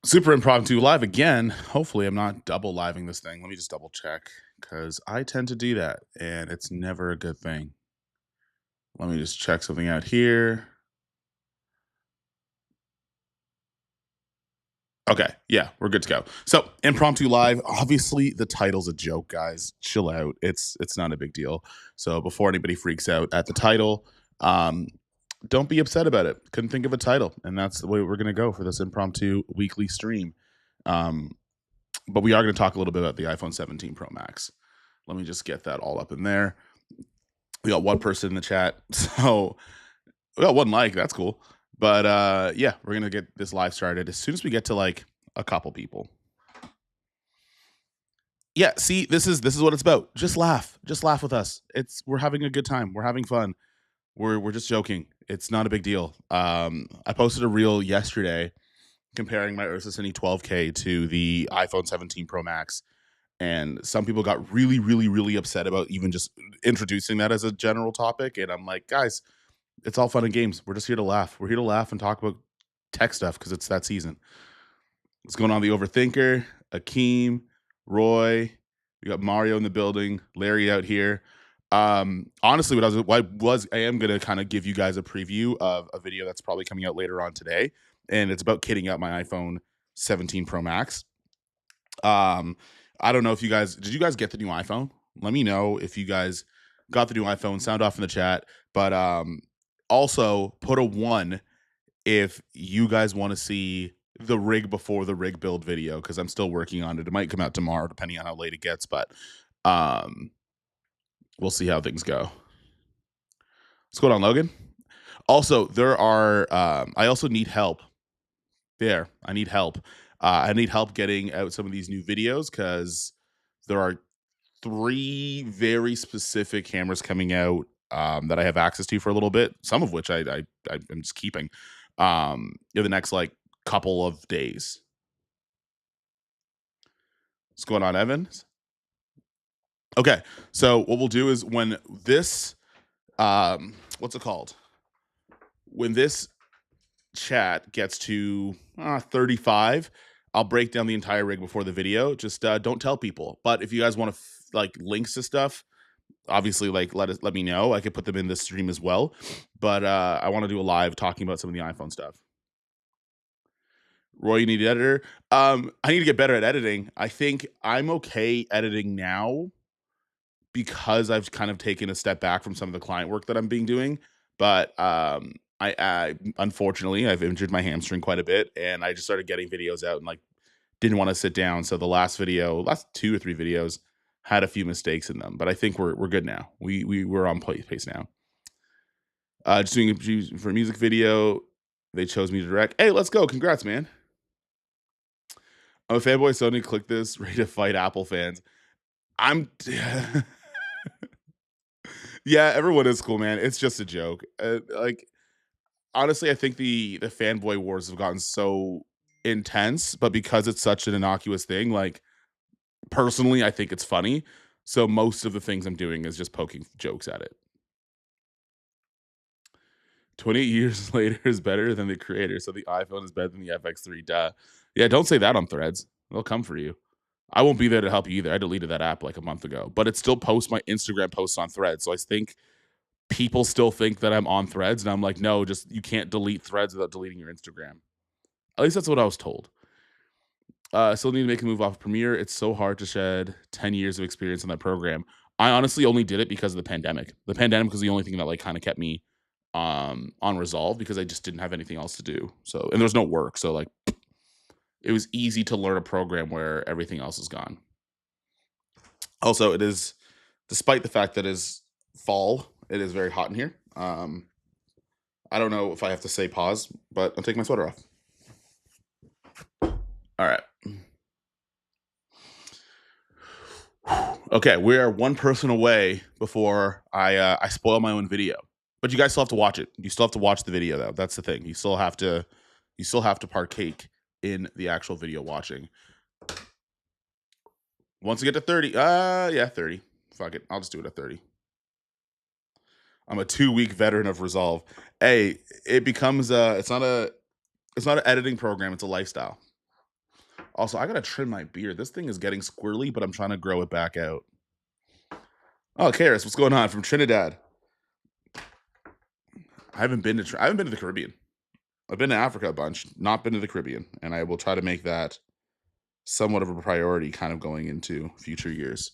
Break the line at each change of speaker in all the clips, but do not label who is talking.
Super impromptu live again. Hopefully, I'm not double living this thing. Let me just double check because I tend to do that and it's never a good thing. Let me just check something out here. Okay, yeah, we're good to go. So, impromptu live. Obviously, the title's a joke, guys. Chill out. It's not a big deal. So, before anybody freaks out at the title, um, don't be upset about it. Couldn't think of a title, and that's the way we're gonna go for this impromptu weekly stream. Um, but we are going to talk a little bit about the iPhone 17 Pro Max. Let me just get that all up in there. We got one person in the chat, so we got one like. That's cool. But yeah, we're gonna get this live started as soon as we get to like a couple people. Yeah, see, this is what it's about. Just laugh with us. We're having a good time. We're having fun. We're just joking. It's not a big deal. I posted a reel yesterday comparing my Ursa Cine 12K to the iPhone 17 Pro Max. And some people got really, really, really upset about even just introducing that as a general topic. And I'm like, guys, it's all fun and games. We're just here to laugh. We're here to laugh and talk about tech stuff because it's that season. What's going on? The Overthinker, Akeem, Roy. We got Mario in the building, Larry out here. Honestly, I am gonna kind of give you guys a preview of a video that's probably coming out later on today, and it's about kitting out my iPhone 17 Pro Max. I don't know if did you guys get the new iPhone? Let me know if you guys got the new iPhone. Sound off in the chat. But also put a 1 if you guys want to see the rig before the rig build video, because I'm still working on it. It might come out tomorrow, depending on how late it gets, but we'll see how things go. What's going on, Logan? Also, I also need help. I need help. I need help getting out some of these new videos because there are 3 very specific cameras coming out that I have access to for a little bit. Some of which I'm just keeping in the next like couple of days. What's going on, Evans? Okay, so what we'll do is when this what's it called? When this chat gets to 35, I'll break down the entire rig before the video. Just don't tell people. But if you guys want to like links to stuff, obviously like let me know. I could put them in the stream as well. But I want to do a live talking about some of the iPhone stuff. Roy, you need an editor. I need to get better at editing. I think I'm okay editing now because I've kind of taken a step back from some of the client work that I'm doing. But I unfortunately I've injured my hamstring quite a bit, and I just started getting videos out and like didn't want to sit down. So the last 2 or 3 videos had a few mistakes in them, but I think we're good now. We're on pace now. Just doing for a music video. They chose me to direct. Hey, let's go! Congrats, man. I'm a fanboy. Sony, click this. Ready to fight Apple fans. I'm. Yeah, everyone is cool, man. It's just a joke. Like, honestly, I think the fanboy wars have gotten so intense, but because it's such an innocuous thing, like personally, I think it's funny. So most of the things I'm doing is just poking jokes at it. 28 years later is better than the creator, so the iPhone is better than the FX3. Duh. Yeah, don't say that on Threads. They'll come for you. I won't be there to help you either. I deleted that app like a month ago, but it still posts my Instagram posts on Threads. So I think people still think that I'm on Threads, and I'm like, no, just you can't delete Threads without deleting your Instagram. At least that's what I was told. Still need to make a move off Premiere. It's so hard to shed 10 years of experience in that program. I honestly only did it because of the pandemic. The pandemic was the only thing that like kind of kept me on Resolve because I just didn't have anything else to do. So, and there's no work. So like it was easy to learn a program where everything else is gone. Also, it is, despite the fact that it is fall, it is very hot in here. I don't know if I have to say pause, but I'll take my sweater off. All right. Okay, we are one person away before I spoil my own video. But you guys still have to watch it. You still have to watch the video though. That's the thing. You still have to partake in the actual video watching. Once we get to 30, yeah, 30. Fuck it. I'll just do it at 30. I'm a 2-week veteran of Resolve. Hey, it becomes it's not an editing program, it's a lifestyle. Also, I gotta trim my beard. This thing is getting squirrely, but I'm trying to grow it back out. Oh, Karis, what's going on from Trinidad? I haven't been to the Caribbean. I've been to Africa a bunch, not been to the Caribbean, and I will try to make that somewhat of a priority kind of going into future years.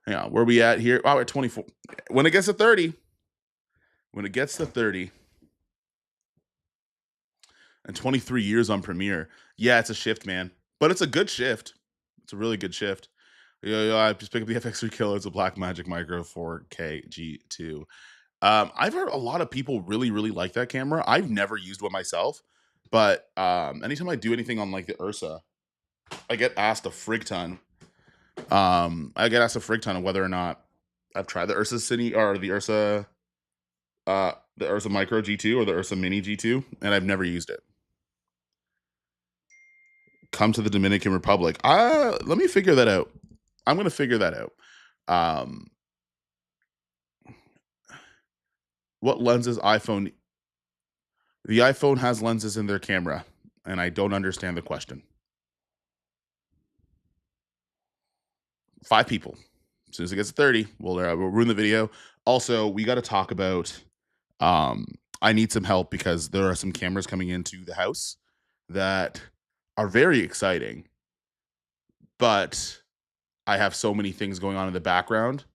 Yeah, where we at here? Oh, we're at 24. When it gets to 30, and 23 years on Premiere, yeah, it's a shift, man. But it's a good shift. It's a really good shift. Yeah, I just picked up the FX3 Killer. It's a Blackmagic Micro 4K G2. I've heard a lot of people really, really like that camera. I've never used one myself, but anytime I do anything on like the Ursa, I get asked a frig ton. Of whether or not I've tried the Ursa Cine or the Ursa Micro G2 or the Ursa Mini G2, and I've never used it. Come to the Dominican Republic. Let me figure that out. I'm gonna figure that out. What lenses iPhone? The iPhone has lenses in their camera, and I don't understand the question. 5 people. As soon as it gets to 30, we'll ruin the video. Also, we got to talk about. I need some help because there are some cameras coming into the house that are very exciting, but I have so many things going on in the background,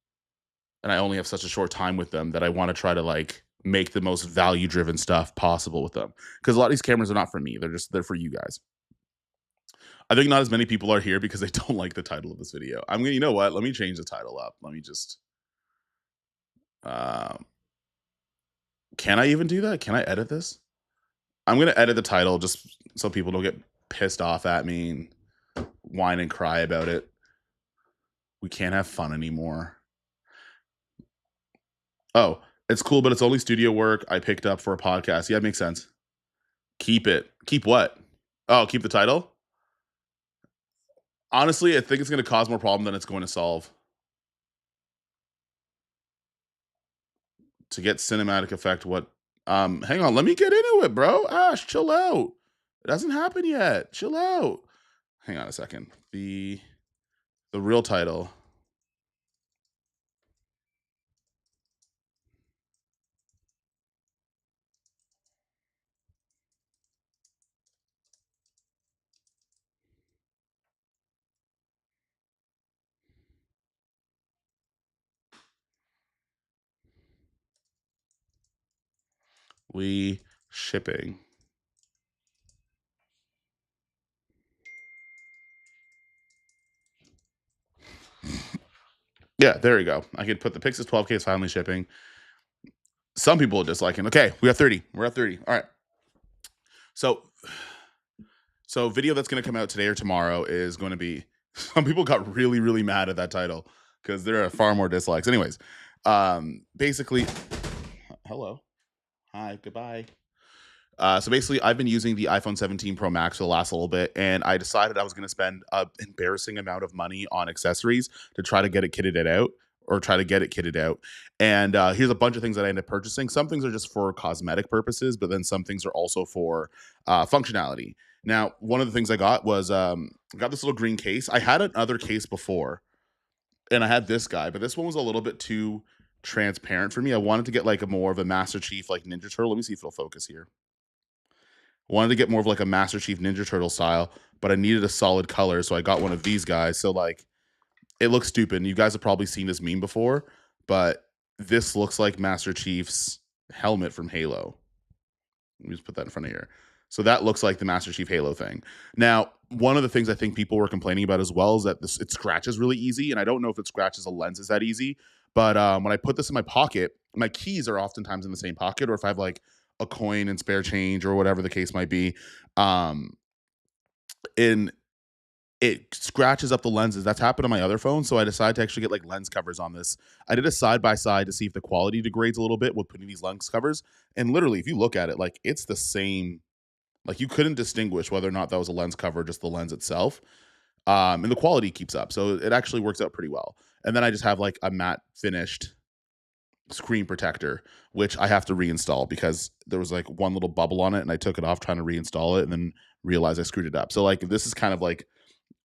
and I only have such a short time with them that I want to try to like make the most value-driven stuff possible with them. Because a lot of these cameras are not for me; they're for you guys. I think not as many people are here because they don't like the title of this video. You know what? Let me change the title up. Let me just. Can I even do that? Can I edit this? I'm gonna edit the title just so people don't get pissed off at me and whine and cry about it. We can't have fun anymore. Oh, it's cool, but it's only studio work I picked up for a podcast. Yeah, it makes sense. Keep it. Keep what? Oh, keep the title? Honestly, I think it's going to cause more problem than it's going to solve. To get cinematic effect, what? Hang on, let me get into it, bro. Ash, chill out. It hasn't happened yet. Chill out. Hang on a second. The real title. We shipping. Yeah, there we go. I could put the Pyxis 12K is finally shipping. Some people are disliking. Okay, we got 30. We're at 30. All right. So video that's going to come out today or tomorrow is going to be. Some people got really, really mad at that title because there are far more dislikes. Anyways, basically, hello, hi, goodbye. So basically, I've been using the iPhone 17 Pro Max for the last little bit, and I decided I was going to spend an embarrassing amount of money on accessories to try to get it kitted out. And here's a bunch of things that I ended up purchasing. Some things are just for cosmetic purposes, but then some things are also for functionality. Now, one of the things I got was I got this little green case. I had another case before, and I had this guy, but this one was a little bit too transparent for me. I wanted to get like a more of a Master Chief like Ninja Turtle. Let me see if it'll focus here. Wanted to get more of like a Master Chief Ninja Turtle style, but I needed a solid color, so I got one of these guys. So like, it looks stupid. You guys have probably seen this meme before, but this looks like Master Chief's helmet from Halo. Let me just put that in front of here. So that looks like the Master Chief Halo thing. Now, one of the things I think people were complaining about as well is that it scratches really easy, and I don't know if it scratches a lens is that easy, but when I put this in my pocket, my keys are oftentimes in the same pocket, or if I have like a coin and spare change or whatever the case might be, and it scratches up the lenses. That's happened on my other phone, so I decided to actually get like lens covers on this. I did a side by side to see if the quality degrades a little bit with putting these lens covers, and literally, if you look at it, like it's the same. Like you couldn't distinguish whether or not that was a lens cover, or just the lens itself, and the quality keeps up, so it actually works out pretty well. And then I just have like a matte finished screen protector, which I have to reinstall because there was like one little bubble on it, and I took it off trying to reinstall it, and then realized I screwed it up. So like this is kind of like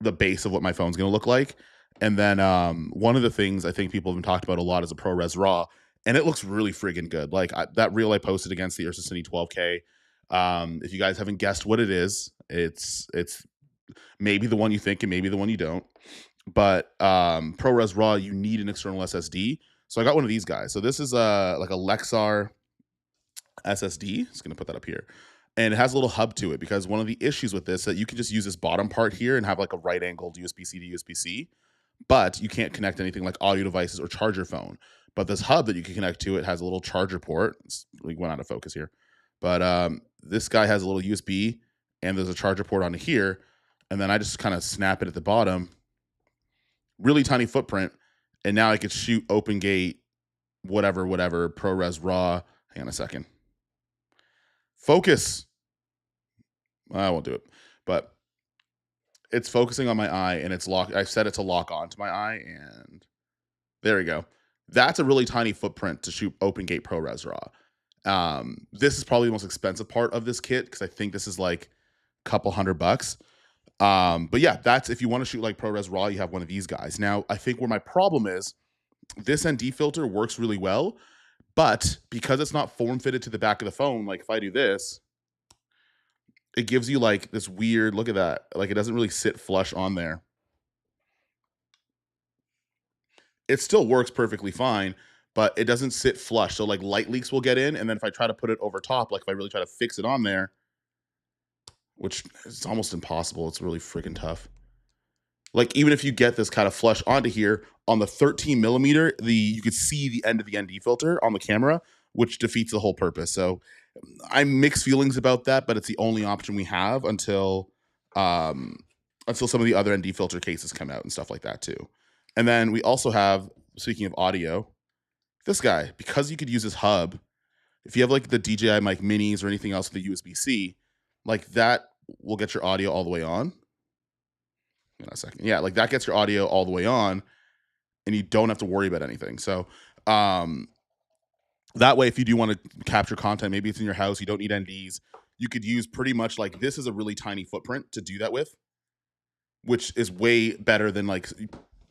the base of what my phone's going to look like. And then one of the things I think people have been talked about a lot is a ProRes RAW, and it looks really friggin' good. Like that reel I posted against the Ursa Cine 12K. If you guys haven't guessed what it is, it's maybe the one you think and maybe the one you don't. But ProRes RAW, you need an external SSD. So I got one of these guys. So this is like a Lexar SSD. Just gonna put that up here. And it has a little hub to it, because one of the issues with this is that you can just use this bottom part here and have like a right angled USB-C to USB-C, but you can't connect anything like audio devices or charge your phone. But this hub that you can connect to, it has a little charger port. We went out of focus here. But this guy has a little USB, and there's a charger port onto here. And then I just kind of snap it at the bottom. Really tiny footprint. And now I could shoot open gate, whatever, ProRes RAW. Hang on a second. Focus. I won't do it, but it's focusing on my eye, and it's locked. I've set it to lock onto my eye, and there we go. That's a really tiny footprint to shoot open gate ProRes RAW. This is probably the most expensive part of this kit, because I think this is like a couple $100. But yeah, that's if you want to shoot like ProRes RAW, you have one of these guys. Now, I think where my problem is, this ND filter works really well, but because it's not form fitted to the back of the phone, like if I do this, it gives you like this weird, look at that. Like it doesn't really sit flush on there. It still works perfectly fine, but it doesn't sit flush. So like light leaks will get in. And then if I try to put it over top, like if I really try to fix it on there, which is almost impossible. It's really freaking tough. Like even if you get this kind of flush onto here on the 13 millimeter, you could see the end of the ND filter on the camera, which defeats the whole purpose. So I'm mixed feelings about that, but it's the only option we have until some of the other ND filter cases come out and stuff like that too. And then we also have, speaking of audio, this guy, because you could use this hub. If you have like the DJI mic minis or anything else with the USB-C, like that will get your audio all the way on. In a second. Yeah, like that gets your audio all the way on, and you don't have to worry about anything. So that way, if you do want to capture content, maybe it's in your house, you don't need NDs, you could use pretty much like this is a really tiny footprint to do that with, which is way better than like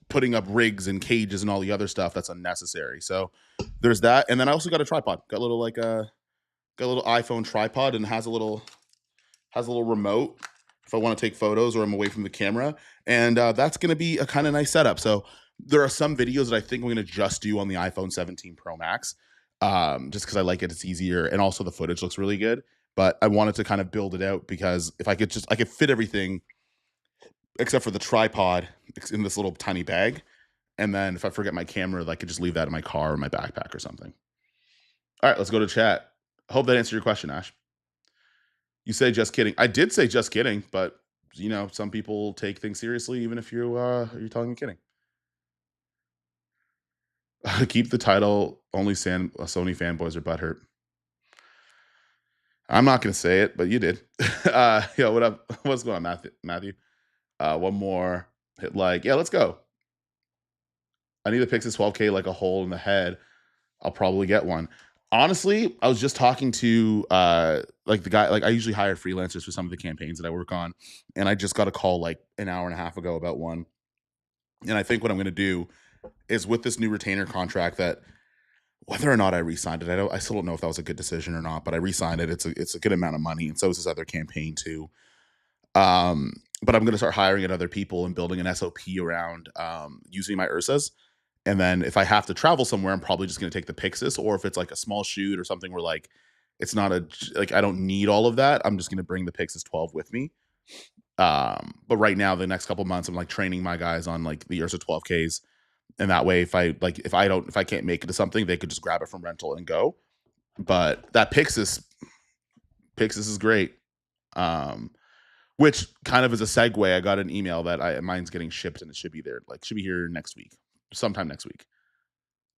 putting up rigs and cages and all the other stuff that's unnecessary. So there's that. And then I also got a tripod. Got a little iPhone tripod, and has a little remote if I want to take photos or I'm away from the camera. And that's going to be a kind of nice setup. So there are some videos that I think I'm going to just do on the iPhone 17 Pro Max, just because I like it. It's easier. And also the footage looks really good. But I wanted to kind of build it out, because if I could fit everything except for the tripod in this little tiny bag. And then if I forget my camera, I could just leave that in my car or my backpack or something. All right, let's go to chat. I hope that answered your question, Ash. You say just kidding. I did say just kidding, but you know, some people take things seriously even if you're telling me kidding. Keep the title, only Sony fanboys are butthurt. I'm not going to say it, but you did. Yo, what up? What's going on, Matthew? One more. Hit like. Yeah, let's go. I need a Pyxis 12K like a hole in the head. I'll probably get one. Honestly, I was just talking to like the guy, like I usually hire freelancers for some of the campaigns that I work on, and I just got a call like an hour and a half ago about one. And I think what I'm going to do is, with this new retainer contract, that whether or not I re-signed it, I still don't know if that was a good decision or not, but I re-signed it. It's a good amount of money, and so is this other campaign too. But I'm going to start hiring at other people and building an SOP around using my Ursas. And then if I have to travel somewhere, I'm probably just going to take the Pyxis, or if it's like a small shoot or something where like it's not I don't need all of that, I'm just going to bring the Pyxis 12 with me. But right now, the next couple months, I'm like training my guys on like the Ursa 12Ks, and that way, if I can't make it to something, they could just grab it from rental and go. But that Pyxis is great. Which kind of is a segue. I got an email that mine's getting shipped, and it should be there, should be here next week. Sometime next week.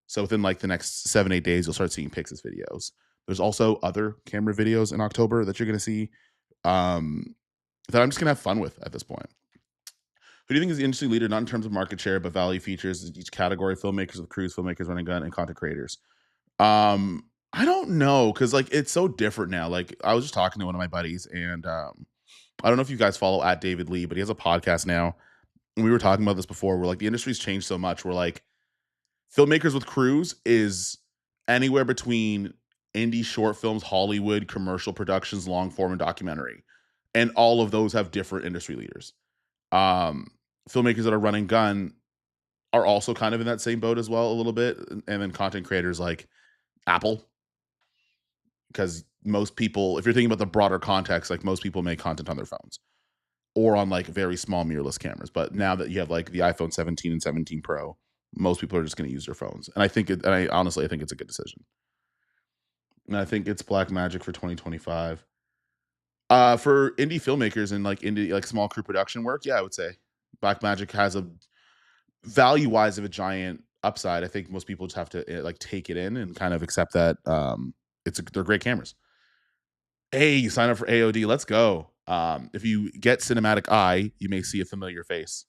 So within like the next 7-8 days, you'll start seeing Pyxis videos. There's also other camera videos in October that you're going to see that I'm just going to have fun with at this point. Who do you think is the industry leader, not in terms of market share, but value features in each category? Filmmakers with crews, filmmakers running gun, and content creators. I don't know, because like it's so different now. Like I was just talking to one of my buddies, and I don't know if you guys follow at David Lee, but he has a podcast now. we were talking about this before, where like the industry's changed so much. We're like filmmakers with crews is anywhere between indie short films, Hollywood, commercial productions, long form, and documentary. And all of those have different industry leaders. Um, Filmmakers that are running gun are also kind of in that same boat as well, a little bit. And then content creators like Apple, because most people, if you're thinking about the broader context, like most people make content on their phones or on like very small mirrorless cameras. But now that you have like the iPhone 17 and 17 Pro, most people are just going to use their phones. And I honestly, I think it's a good decision. And I think it's black magic for 2025. For indie filmmakers and like indie, like small crew production work, yeah, I would say black magic has a value wise of a giant upside. I think most people just have to like take it in and kind of accept that they're great cameras. Hey, you sign up for AOD. Let's go. If you get cinematic eye, you may see a familiar face.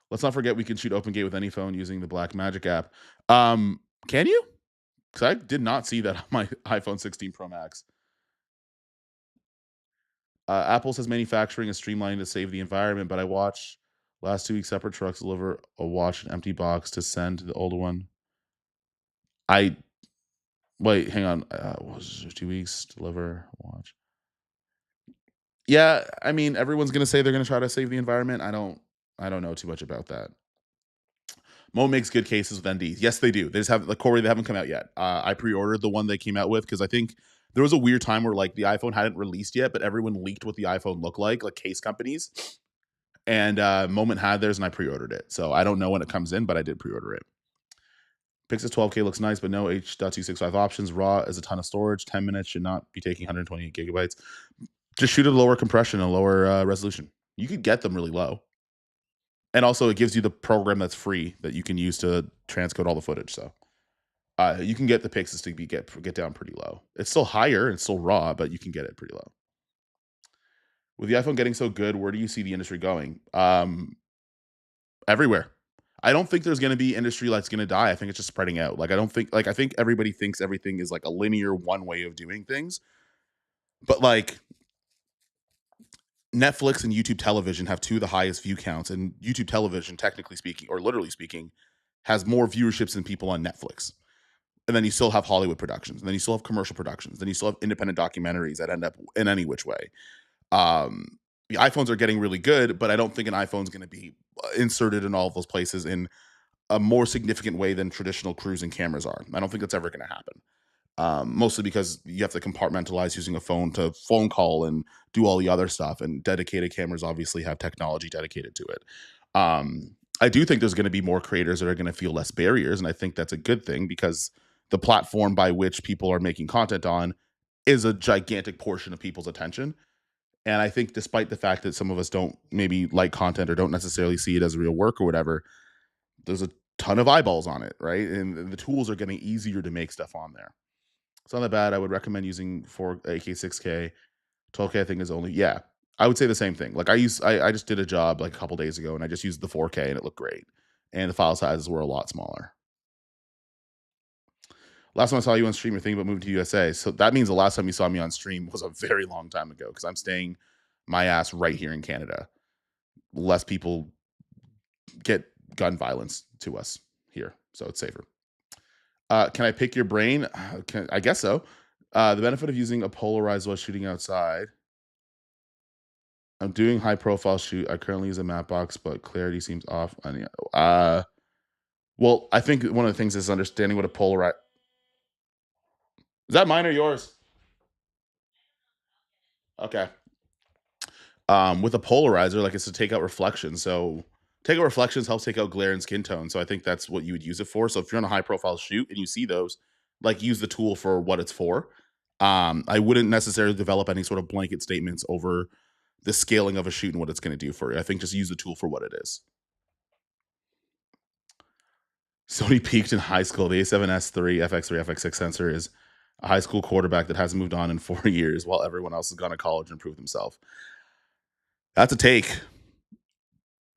Let's not forget we can shoot OpenGate with any phone using the Blackmagic app. Can you? Because I did not see that on my iPhone 16 Pro Max. Apple says manufacturing is streamlining to save the environment, but I watched last 2 weeks separate trucks deliver a watch an empty box to send to the older one. Wait, hang on. Was it 2 weeks deliver watch? Yeah, I mean, everyone's gonna say they're gonna try to save the environment. I don't know too much about that. Mo makes good cases with NDs. Yes, they do. They just have the Corey. They haven't come out yet. I pre-ordered the one they came out with because I think there was a weird time where like the iPhone hadn't released yet, but everyone leaked what the iPhone looked like case companies. And Moment had theirs, and I pre-ordered it. So I don't know when it comes in, but I did pre-order it. Pyxis 12K looks nice, but no H.265 options. RAW is a ton of storage. 10 minutes should not be taking 128 gigabytes. Just shoot at a lower compression, a lower resolution. You could get them really low. And also, it gives you the program that's free that you can use to transcode all the footage. So you can get the Pyxis to get down pretty low. It's still higher, it's still RAW, but you can get it pretty low. With the iPhone getting so good, where do you see the industry going? Everywhere. I don't think there's going to be industry that's going to die. I think it's just spreading out. I think everybody thinks everything is like a linear one way of doing things. But like Netflix and YouTube television have two of the highest view counts, and YouTube television, technically speaking, or literally speaking, has more viewerships than people on Netflix. And then you still have Hollywood productions, and then you still have commercial productions, then you still have independent documentaries that end up in any which way. The iPhones are getting really good, but I don't think an iPhone is going to be inserted in all of those places in a more significant way than traditional cruising cameras are. I don't think that's ever going to happen. Mostly because you have to compartmentalize using a phone to phone call and do all the other stuff. And dedicated cameras obviously have technology dedicated to it. I do think there's going to be more creators that are going to feel less barriers. And I think that's a good thing because the platform by which people are making content on is a gigantic portion of people's attention. And I think despite the fact that some of us don't maybe like content or don't necessarily see it as real work or whatever, there's a ton of eyeballs on it, right? And the tools are getting easier to make stuff on there. It's not that bad. I would recommend using 4K, 6K. 12K I think is only, yeah. I would say the same thing. Like I just did a job like a couple days ago and I just used the 4K and it looked great. And the file sizes were a lot smaller. Last time I saw you on stream, you're thinking about moving to USA. So that means the last time you saw me on stream was a very long time ago because I'm staying my ass right here in Canada. Less people get gun violence to us here, so it's safer. Can I pick your brain? I guess so. The benefit of using a polarized while shooting outside. I'm doing high profile shoot. I currently use a matte box, but clarity seems off. Well, I think one of the things is understanding what a polarize. Is that mine or yours? Okay. With a polarizer, like it's to take out reflections. So take out reflections helps take out glare and skin tone. So I think that's what you would use it for. So if you're on a high profile shoot and you see those, like use the tool for what it's for. I wouldn't necessarily develop any sort of blanket statements over the scaling of a shoot and what it's going to do for you. I think just use the tool for what it is. Sony peaked in high school. The A7S III, FX3, FX6 sensor is a high school quarterback that hasn't moved on in 4 years while everyone else has gone to college and improved himself. That's a take.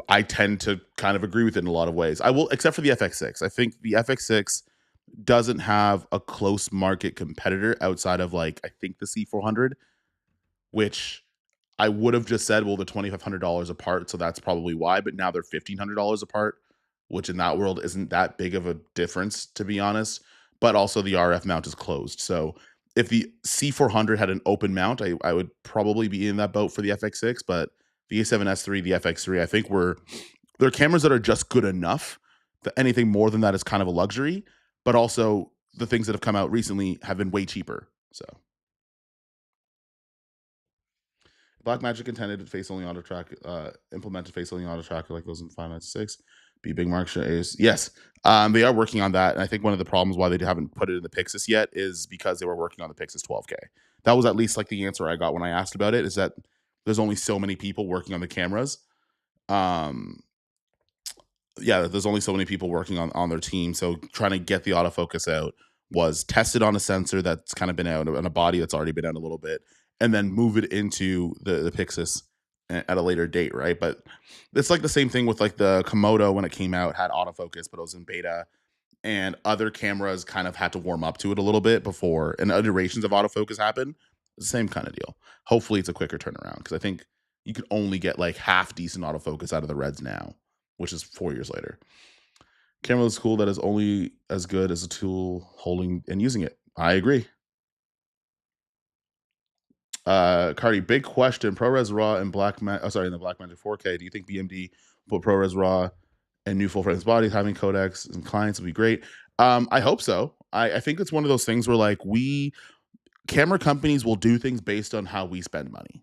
I tend to kind of agree with it in a lot of ways. I will, except for the FX6. I think the FX6 doesn't have a close market competitor outside of like, I think the C400, which I would have just said, well, they're $2,500 apart, so that's probably why. But now they're $1,500 apart, which in that world isn't that big of a difference, to be honest. But also the RF mount is closed. So if the C400 had an open mount, I would probably be in that boat for the FX6. But the A7S III, the FX3, I think they're cameras that are just good enough. That anything more than that is kind of a luxury. But also the things that have come out recently have been way cheaper. So Blackmagic intended face only auto track, implemented face only auto tracker like those in 596. Be big mark is yes. They are working on that, and I think one of the problems why they haven't put it in the Pyxis yet is because they were working on the Pyxis 12K. That was at least like the answer I got when I asked about it. Is that there's only so many people working on the cameras. Um, yeah, there's only so many people working on their team. So trying to get the autofocus out was tested on a sensor that's kind of been out and a body that's already been out a little bit, and then move it into the Pyxis at a later date, right? But it's like the same thing with like the Komodo when it came out had autofocus, but it was in beta, and other cameras kind of had to warm up to it a little bit before, and iterations of autofocus happen. Same kind of deal. Hopefully, it's a quicker turnaround because I think you can only get like half decent autofocus out of the Reds now, which is 4 years later. Camera looks cool that is only as good as a tool holding and using it. I agree. Cardi, big question. ProRes RAW and in the Blackmagic 4K. Do you think BMD put ProRes RAW and new full frames bodies having codecs and clients would be great? I hope so. I think it's one of those things where like camera companies will do things based on how we spend money,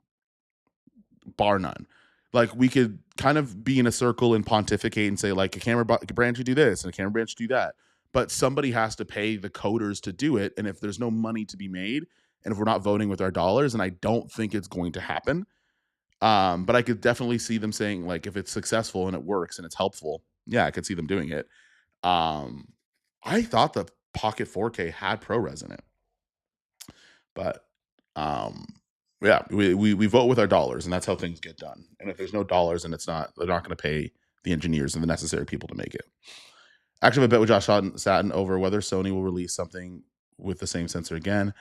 bar none. Like we could kind of be in a circle and pontificate and say like a camera brand should do this and a camera brand should do that, but somebody has to pay the coders to do it. And if there's no money to be made, and if we're not voting with our dollars, and I don't think it's going to happen, but I could definitely see them saying like if it's successful and it works and it's helpful, yeah, I could see them doing it. Um, I thought the Pocket 4K had ProRes in it, but um, yeah, we vote with our dollars, and that's how things get done. And if there's no dollars, and they're not going to pay the engineers and the necessary people to make it. Actually, I bet with Josh Satin over whether Sony will release something with the same sensor again.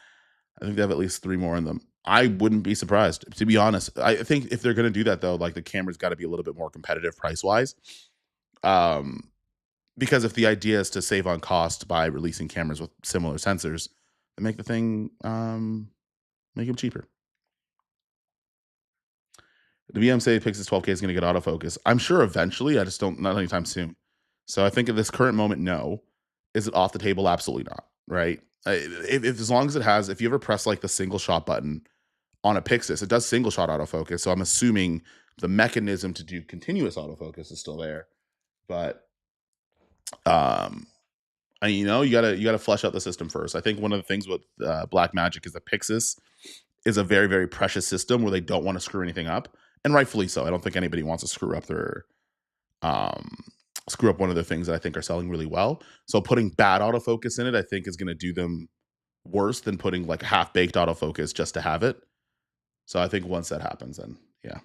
I think they have at least 3 more in them. I wouldn't be surprised, to be honest. I think if they're going to do that, though, like the camera's got to be a little bit more competitive price wise. Because if the idea is to save on cost by releasing cameras with similar sensors, then make the thing make them cheaper. The VM say Pyxis 12K is going to get autofocus. I'm sure eventually. I just don't, not anytime soon. So I think at this current moment, no. Is it off the table? Absolutely not. Right. If as long as it has, if you ever press like the single shot button on a Pyxis, it does single shot autofocus. So I'm assuming the mechanism to do continuous autofocus is still there. But and you gotta flesh out the system first. I think one of the things with Blackmagic is that Pyxis is a very, very precious system where they don't want to screw anything up, and rightfully so. I don't think anybody wants to screw up one of the things that I think are selling really well. So putting bad autofocus in it, I think, is going to do them worse than putting like half baked autofocus just to have it. So I think once that happens, then yeah.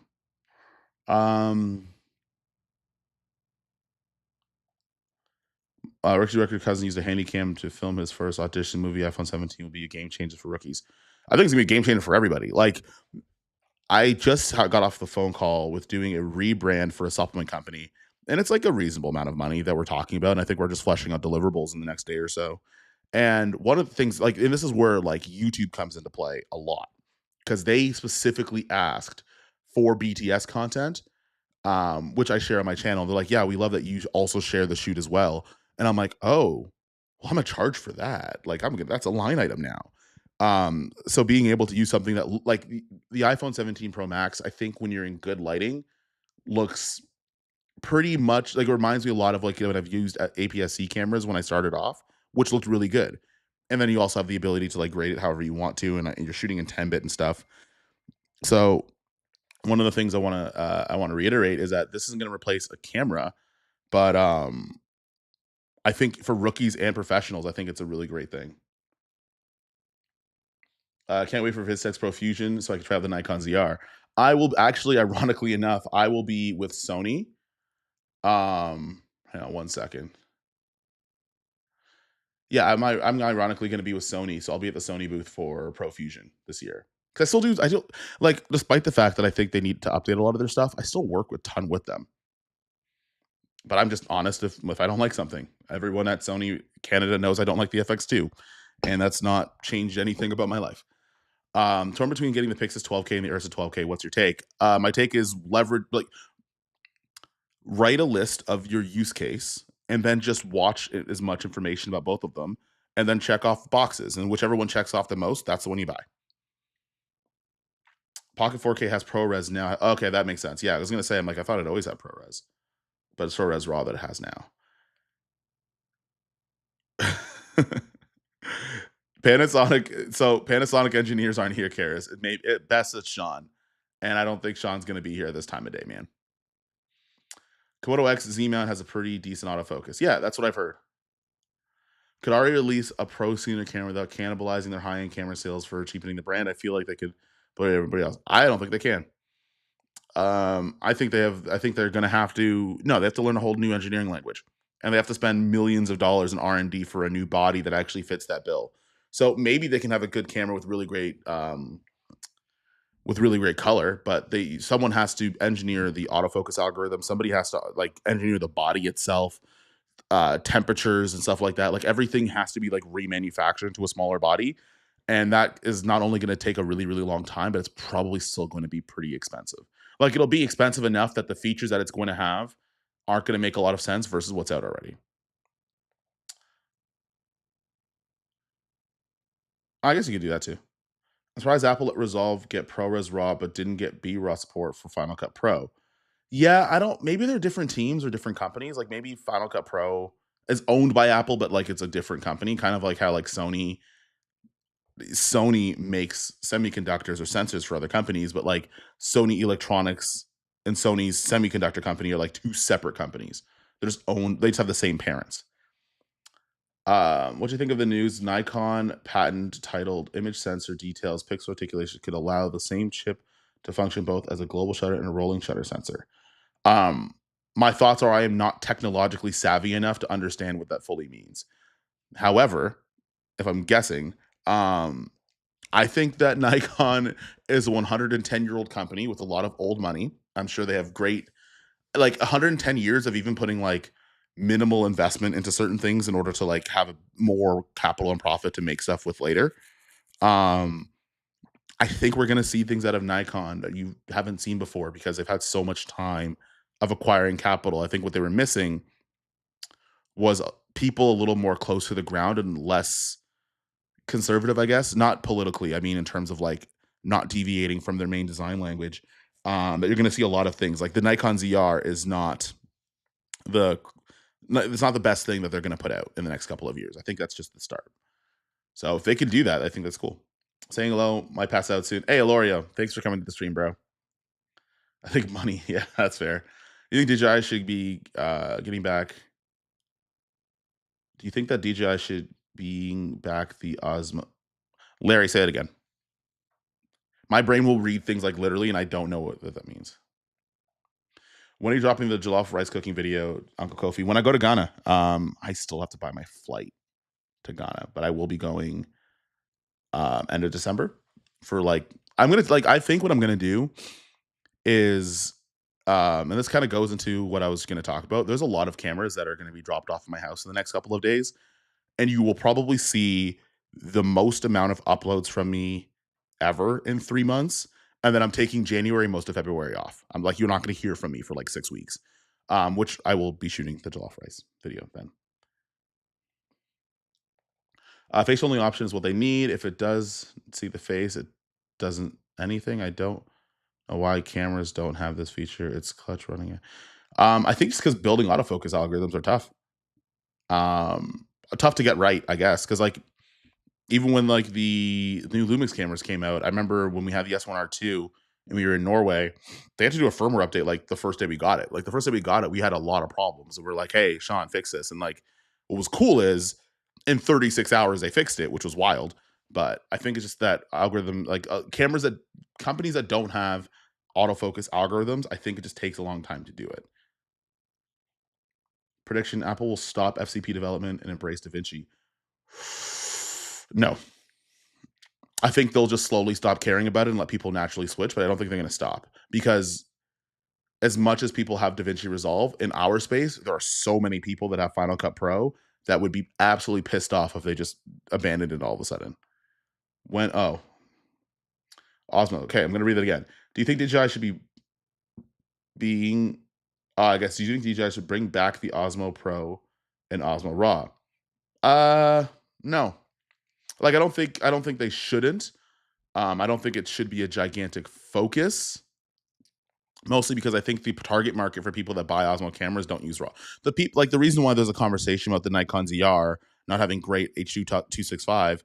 Ricky Record Cousin used a handy cam to film his first audition movie. iPhone 17 will be a game changer for rookies. I think it's gonna be a game changer for everybody. Like I just got off the phone call with doing a rebrand for a supplement company, and it's like a reasonable amount of money that we're talking about. And I think we're just fleshing out deliverables in the next day or so. And one of the things, like, and this is where like YouTube comes into play a lot because they specifically asked for BTS content, which I share on my channel. They're like, yeah, we love that you also share the shoot as well. And I'm like, oh, well, I'm gonna charge for that. Like, that's a line item now. So being able to use something that like the iPhone 17 Pro Max, I think when you're in good lighting, looks pretty much like, it reminds me a lot of like, what I've used at APS-C cameras when I started off, which looked really good. And then you also have the ability to like grade it however you want to, and you're shooting in 10-bit and stuff. So one of the things I want to reiterate is that this isn't going to replace a camera, but I think for rookies and professionals, I think it's a really great thing. Can't wait for VidStex Pro Fusion so I can try out the Nikon ZR. I will actually, ironically enough, I will be with Sony. Hang on one second. Yeah, I'm ironically going to be with Sony, so I'll be at the Sony booth for Pro Fusion this year. 'Cause I still do I do like, despite the fact that I think they need to update a lot of their stuff, I still work with ton with them. But I'm just honest if I don't like something. Everyone at Sony Canada knows I don't like the FX2, and that's not changed anything about my life. Torn between getting the Pyxis 12K and the Ursa 12K. What's your take? My take is leverage, like write a list of your use case and then just watch as much information about both of them and then check off boxes. And whichever one checks off the most, that's the one you buy. Pocket 4K has ProRes now. Okay, that makes sense. Yeah, I was gonna say, I'm like, I thought it always had ProRes, but it's ProRes RAW that it has now. Panasonic engineers aren't here, Karis. It may at best it's Sean, and I don't think Sean's gonna be here this time of day, man. Komodo X Z mount has a pretty decent autofocus. Yeah, that's what I've heard. Could already release a prosumer camera without cannibalizing their high-end camera sales for cheapening the brand. I feel like they could put everybody else. I don't think they can. I think they're gonna have to. No, they have to learn a whole new engineering language, and they have to spend millions of dollars in R&D for a new body that actually fits that bill. So maybe they can have a good camera with really great color, but someone has to engineer the autofocus algorithm. Somebody has to like engineer the body itself, temperatures and stuff like that. Like everything has to be like remanufactured into a smaller body. And that is not only going to take a really, really long time, but it's probably still going to be pretty expensive. Like it'll be expensive enough that the features that it's going to have aren't going to make a lot of sense versus what's out already. I guess you could do that too. I'm surprised Apple let Resolve get ProRes RAW, but didn't get B-RAW support for Final Cut Pro. Yeah, I don't. Maybe they're different teams or different companies. Like maybe Final Cut Pro is owned by Apple, but like it's a different company. Kind of like how like Sony makes semiconductors or sensors for other companies, but like Sony Electronics and Sony's semiconductor company are like two separate companies. They're just owned. They just have the same parents. What do you think of the news? Nikon patent titled "Image Sensor Details Pixel Articulation" could allow the same chip to function both as a global shutter and a rolling shutter sensor. Um, my thoughts are I am not technologically savvy enough to understand what that fully means. However, if I'm guessing, um, I think that Nikon is a 110-year-old company with a lot of old money. I'm sure they have great, like 110 years of even putting like minimal investment into certain things in order to like have more capital and profit to make stuff with later. Um, I think we're gonna see things out of Nikon that you haven't seen before because they've had so much time of acquiring capital. I think what they were missing was people a little more close to the ground and less conservative, I guess. Not politically, I mean in terms of like not deviating from their main design language. But you're gonna see a lot of things. Like the Nikon ZR is the it's not the best thing that they're gonna put out in the next couple of years. I think that's just the start. So if they could do that, I think that's cool. Saying hello, might pass out soon. Hey, Alorio, thanks for coming to the stream, bro. I think money, yeah, that's fair. You think DJI should be getting back? Do you think that DJI should being back the Osmo? Larry, say it again. My brain will read things like literally, and I don't know what that means. When are you dropping the jollof rice cooking video, Uncle Kofi? When I go to Ghana, I still have to buy my flight to Ghana, but I will be going end of December for like I'm gonna like I think what I'm gonna do is and this kind of goes into what I was gonna talk about. There's a lot of cameras that are gonna be dropped off in my house in the next couple of days, and you will probably see the most amount of uploads from me ever in 3 months. And then I'm taking January, most of February off. I'm like, you're not going to hear from me for like 6 weeks, which I will be shooting the jollof rice video then. Face only option is what they need. If it does see the face, it doesn't anything. I don't know why cameras don't have this feature. It's clutch running it. I think it's because building autofocus algorithms are tough. Tough to get right, I guess, because like even when like the new Lumix cameras came out, I remember when we had the S1R2 and we were in Norway, they had to do a firmware update like the first day we got it. Like the first day we got it, we had a lot of problems. And we're like, hey, Sean, fix this. And like what was cool is in 36 hours they fixed it, which was wild. But I think it's just that algorithm, like cameras that companies that don't have autofocus algorithms, I think it just takes a long time to do it. Prediction: Apple will stop FCP development and embrace DaVinci. No, I think they'll just slowly stop caring about it and let people naturally switch, but I don't think they're going to stop because as much as people have DaVinci Resolve in our space, there are so many people that have Final Cut Pro that would be absolutely pissed off if they just abandoned it all of a sudden. Osmo. Okay, I'm going to read that again. Do you think DJI should be being I guess do you think DJI should bring back the Osmo Pro and Osmo RAW? No. Like I don't think they shouldn't. I don't think it should be a gigantic focus. Mostly because I think the target market for people that buy Osmo cameras don't use RAW. The reason why there's a conversation about the Nikon ZR not having great H2 265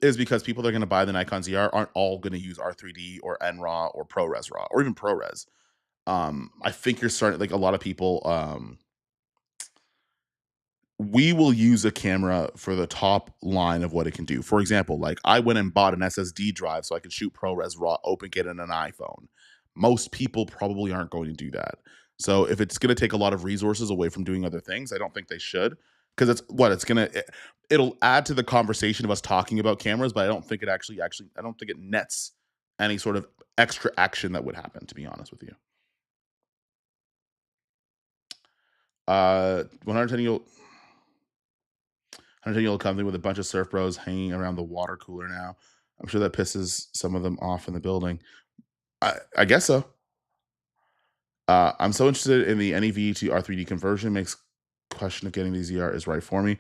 is because people that are going to buy the Nikon ZR aren't all going to use R3D or NRAW or ProRes RAW or even ProRes. I think you're starting like a lot of people. We will use a camera for the top line of what it can do. For example, like I went and bought an SSD drive so I could shoot ProRes RAW, open it in an iPhone. Most people probably aren't going to do that. So if it's going to take a lot of resources away from doing other things, I don't think they should because it'll add to the conversation of us talking about cameras, but I don't think it actually I don't think it nets any sort of extra action that would happen, to be honest with you. 110-year-old 110-year-old company with a bunch of surf bros hanging around the water cooler now. I'm sure that pisses some of them off in the building. I guess so. I'm so interested in the NEV to R3D conversion. Makes question of getting the ZR is right for me.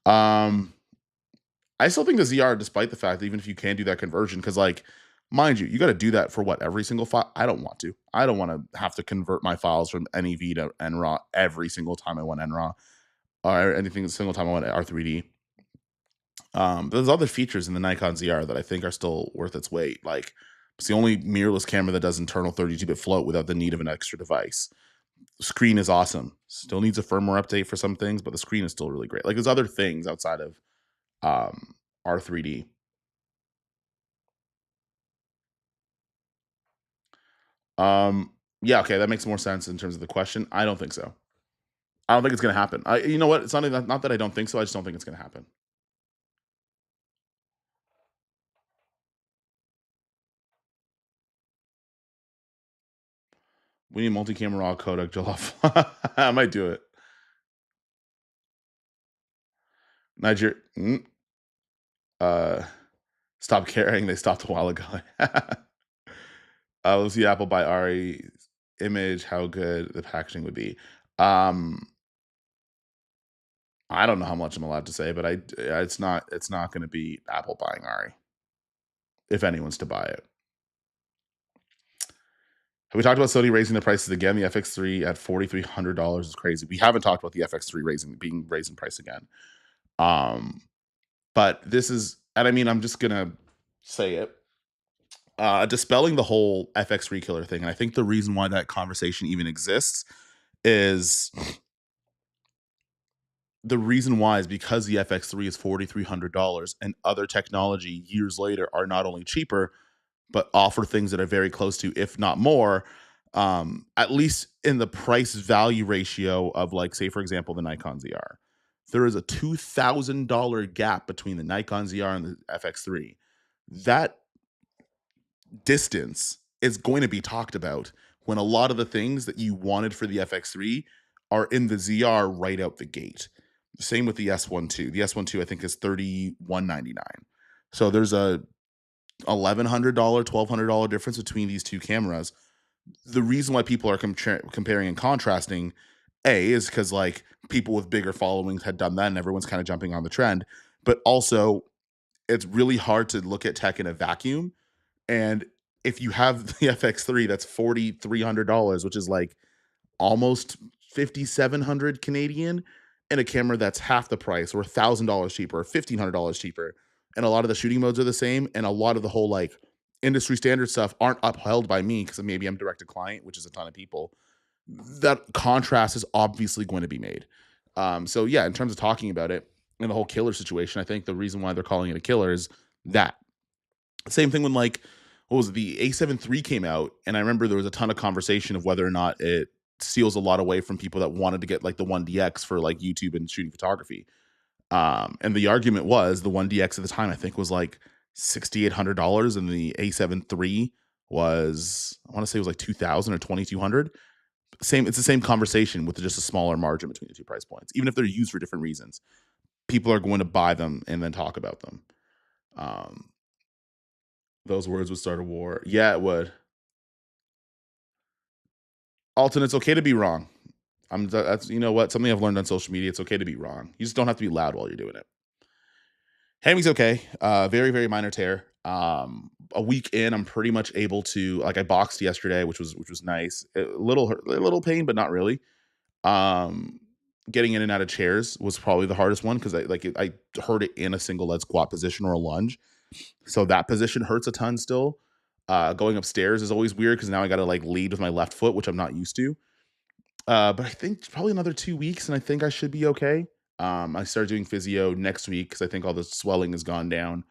I still think the ZR, despite the fact that even if you can do that conversion, because like, mind you got to do that for what every single file. I don't want to. I don't want to have to convert my files from NEV to NRAW every single time I want NRAW or anything single time I want R3D. There's other features in the Nikon ZR that I think are still worth its weight. Like it's the only mirrorless camera that does internal 32-bit float without the need of an extra device. The screen is awesome. Still needs a firmware update for some things, but the screen is still really great. Like there's other things outside of R3D. Yeah, okay, that makes more sense in terms of the question. I don't think so. I don't think it's going to happen. You know what? It's not that I don't think so. I just don't think it's going to happen. We need multi-camera raw codec jollof. I might do it. Niger. Stop caring. They stopped a while ago. We'll see Apple buy Ari image. How good the packaging would be. I don't know how much I'm allowed to say, but it's not going to be Apple buying Ari. If anyone's to buy it. Have we talked about Sony raising the prices again? The FX3 at $4,300 is crazy. We haven't talked about the FX3 being raised in price again. But this is, and I mean, I'm just gonna say it. Dispelling the whole FX3 killer thing, and I think the reason why that conversation even exists is because the FX3 is $4,300 and other technology years later are not only cheaper, but offer things that are very close to, if not more, at least in the price value ratio of like, say, for example, the Nikon ZR. There is a $2,000 gap between the Nikon ZR and the FX3. That distance is going to be talked about when a lot of the things that you wanted for the FX3 are in the ZR right out the gate. Same with the S1 II. The S1 II, I think, is $3,199. So there's a $1,100, $1,200 difference between these two cameras. The reason why people are comparing and contrasting, is because like people with bigger followings had done that and everyone's kind of jumping on the trend. But also, it's really hard to look at tech in a vacuum. And if you have the FX3, that's $4,300, which is like almost 5,700 Canadian, and a camera that's half the price or $1,000 cheaper or $1,500 cheaper. And a lot of the shooting modes are the same. And a lot of the whole like industry standard stuff aren't upheld by me because maybe I'm direct to client, which is a ton of people. That contrast is obviously going to be made. So yeah, in terms of talking about it and the whole killer situation, I think the reason why they're calling it a killer is that. Same thing when like, what was it, the A7 III came out, and I remember there was a ton of conversation of whether or not it steals a lot away from people that wanted to get like the 1DX for like YouTube and shooting photography. And the argument was the 1DX at the time, I think, was like $6,800, and the A7 III was, I want to say it was like 2,000 or 2,200. It's the same conversation with just a smaller margin between the two price points. Even if they're used for different reasons, people are going to buy them and then talk about them. Um, those words would start a war. Yeah, it would. Alton, it's okay to be wrong. That's, you know what, something I've learned on social media. It's okay to be wrong. You just don't have to be loud while you're doing it. Haming's okay. Very, very minor tear. A week in, I'm pretty much able to, like, I boxed yesterday, which was nice. A little pain, but not really. Um, Getting in and out of chairs was probably the hardest one because I heard it in a single leg squat position or a lunge, so that position hurts a ton still. Going upstairs is always weird because now I got to like lead with my left foot, which I'm not used to. But I think probably another 2 weeks, and I think I should be okay. I started doing physio next week because I think all the swelling has gone down.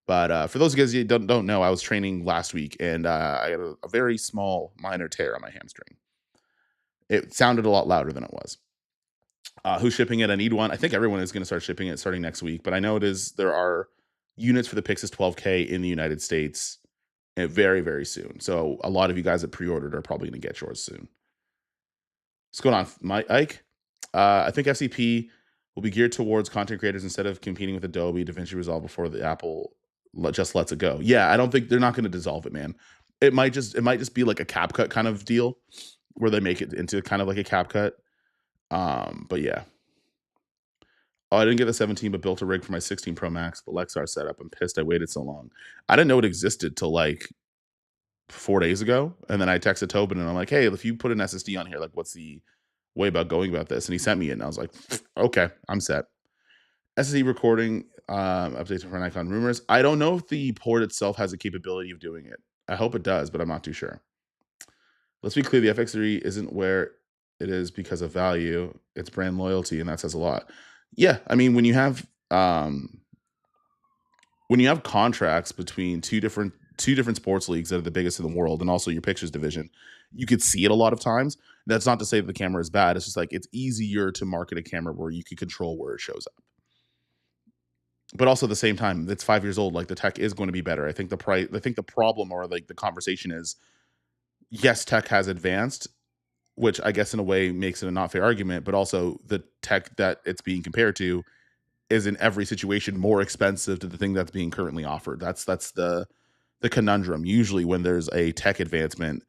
But for those of you guys who don't know, I was training last week, and I had a very small minor tear on my hamstring. It sounded a lot louder than it was. Who's shipping it? I need one. I think everyone is going to start shipping it starting next week. But I know there are units for the Pyxis 12K in the United States very, very soon. So a lot of you guys that pre-ordered are probably going to get yours soon. What's going on, Ike? I think FCP will be geared towards content creators instead of competing with Adobe DaVinci Resolve before the Apple just lets it go. Yeah, I don't think they're not going to dissolve it, man. It might just be like a CapCut kind of deal where they make it into kind of like a CapCut. But yeah. Oh, I didn't get the 17, but built a rig for my 16 Pro Max, the Lexar setup. I'm pissed I waited so long. I didn't know it existed till like 4 days ago. And then I texted Tobin and I'm like, hey, if you put an SSD on here, like, what's the way about going about this? And he sent me it, and I was like, okay, I'm set. SSD recording updates for Nikon rumors. I don't know if the port itself has the capability of doing it. I hope it does, but I'm not too sure. Let's be clear, the FX3 isn't where it is because of value. It's brand loyalty, and that says a lot. Yeah, I mean, when you have contracts between two different sports leagues that are the biggest in the world, and also your pictures division, you could see it a lot of times. That's not to say that the camera is bad. It's just like it's easier to market a camera where you can control where it shows up. But also at the same time, it's 5 years old. Like, the tech is going to be better. I think the problem, or like the conversation is, yes, tech has advanced, which I guess in a way makes it a not fair argument, but also the tech that it's being compared to is in every situation more expensive to the thing that's being currently offered. That's the conundrum. Usually when there's a tech advancement,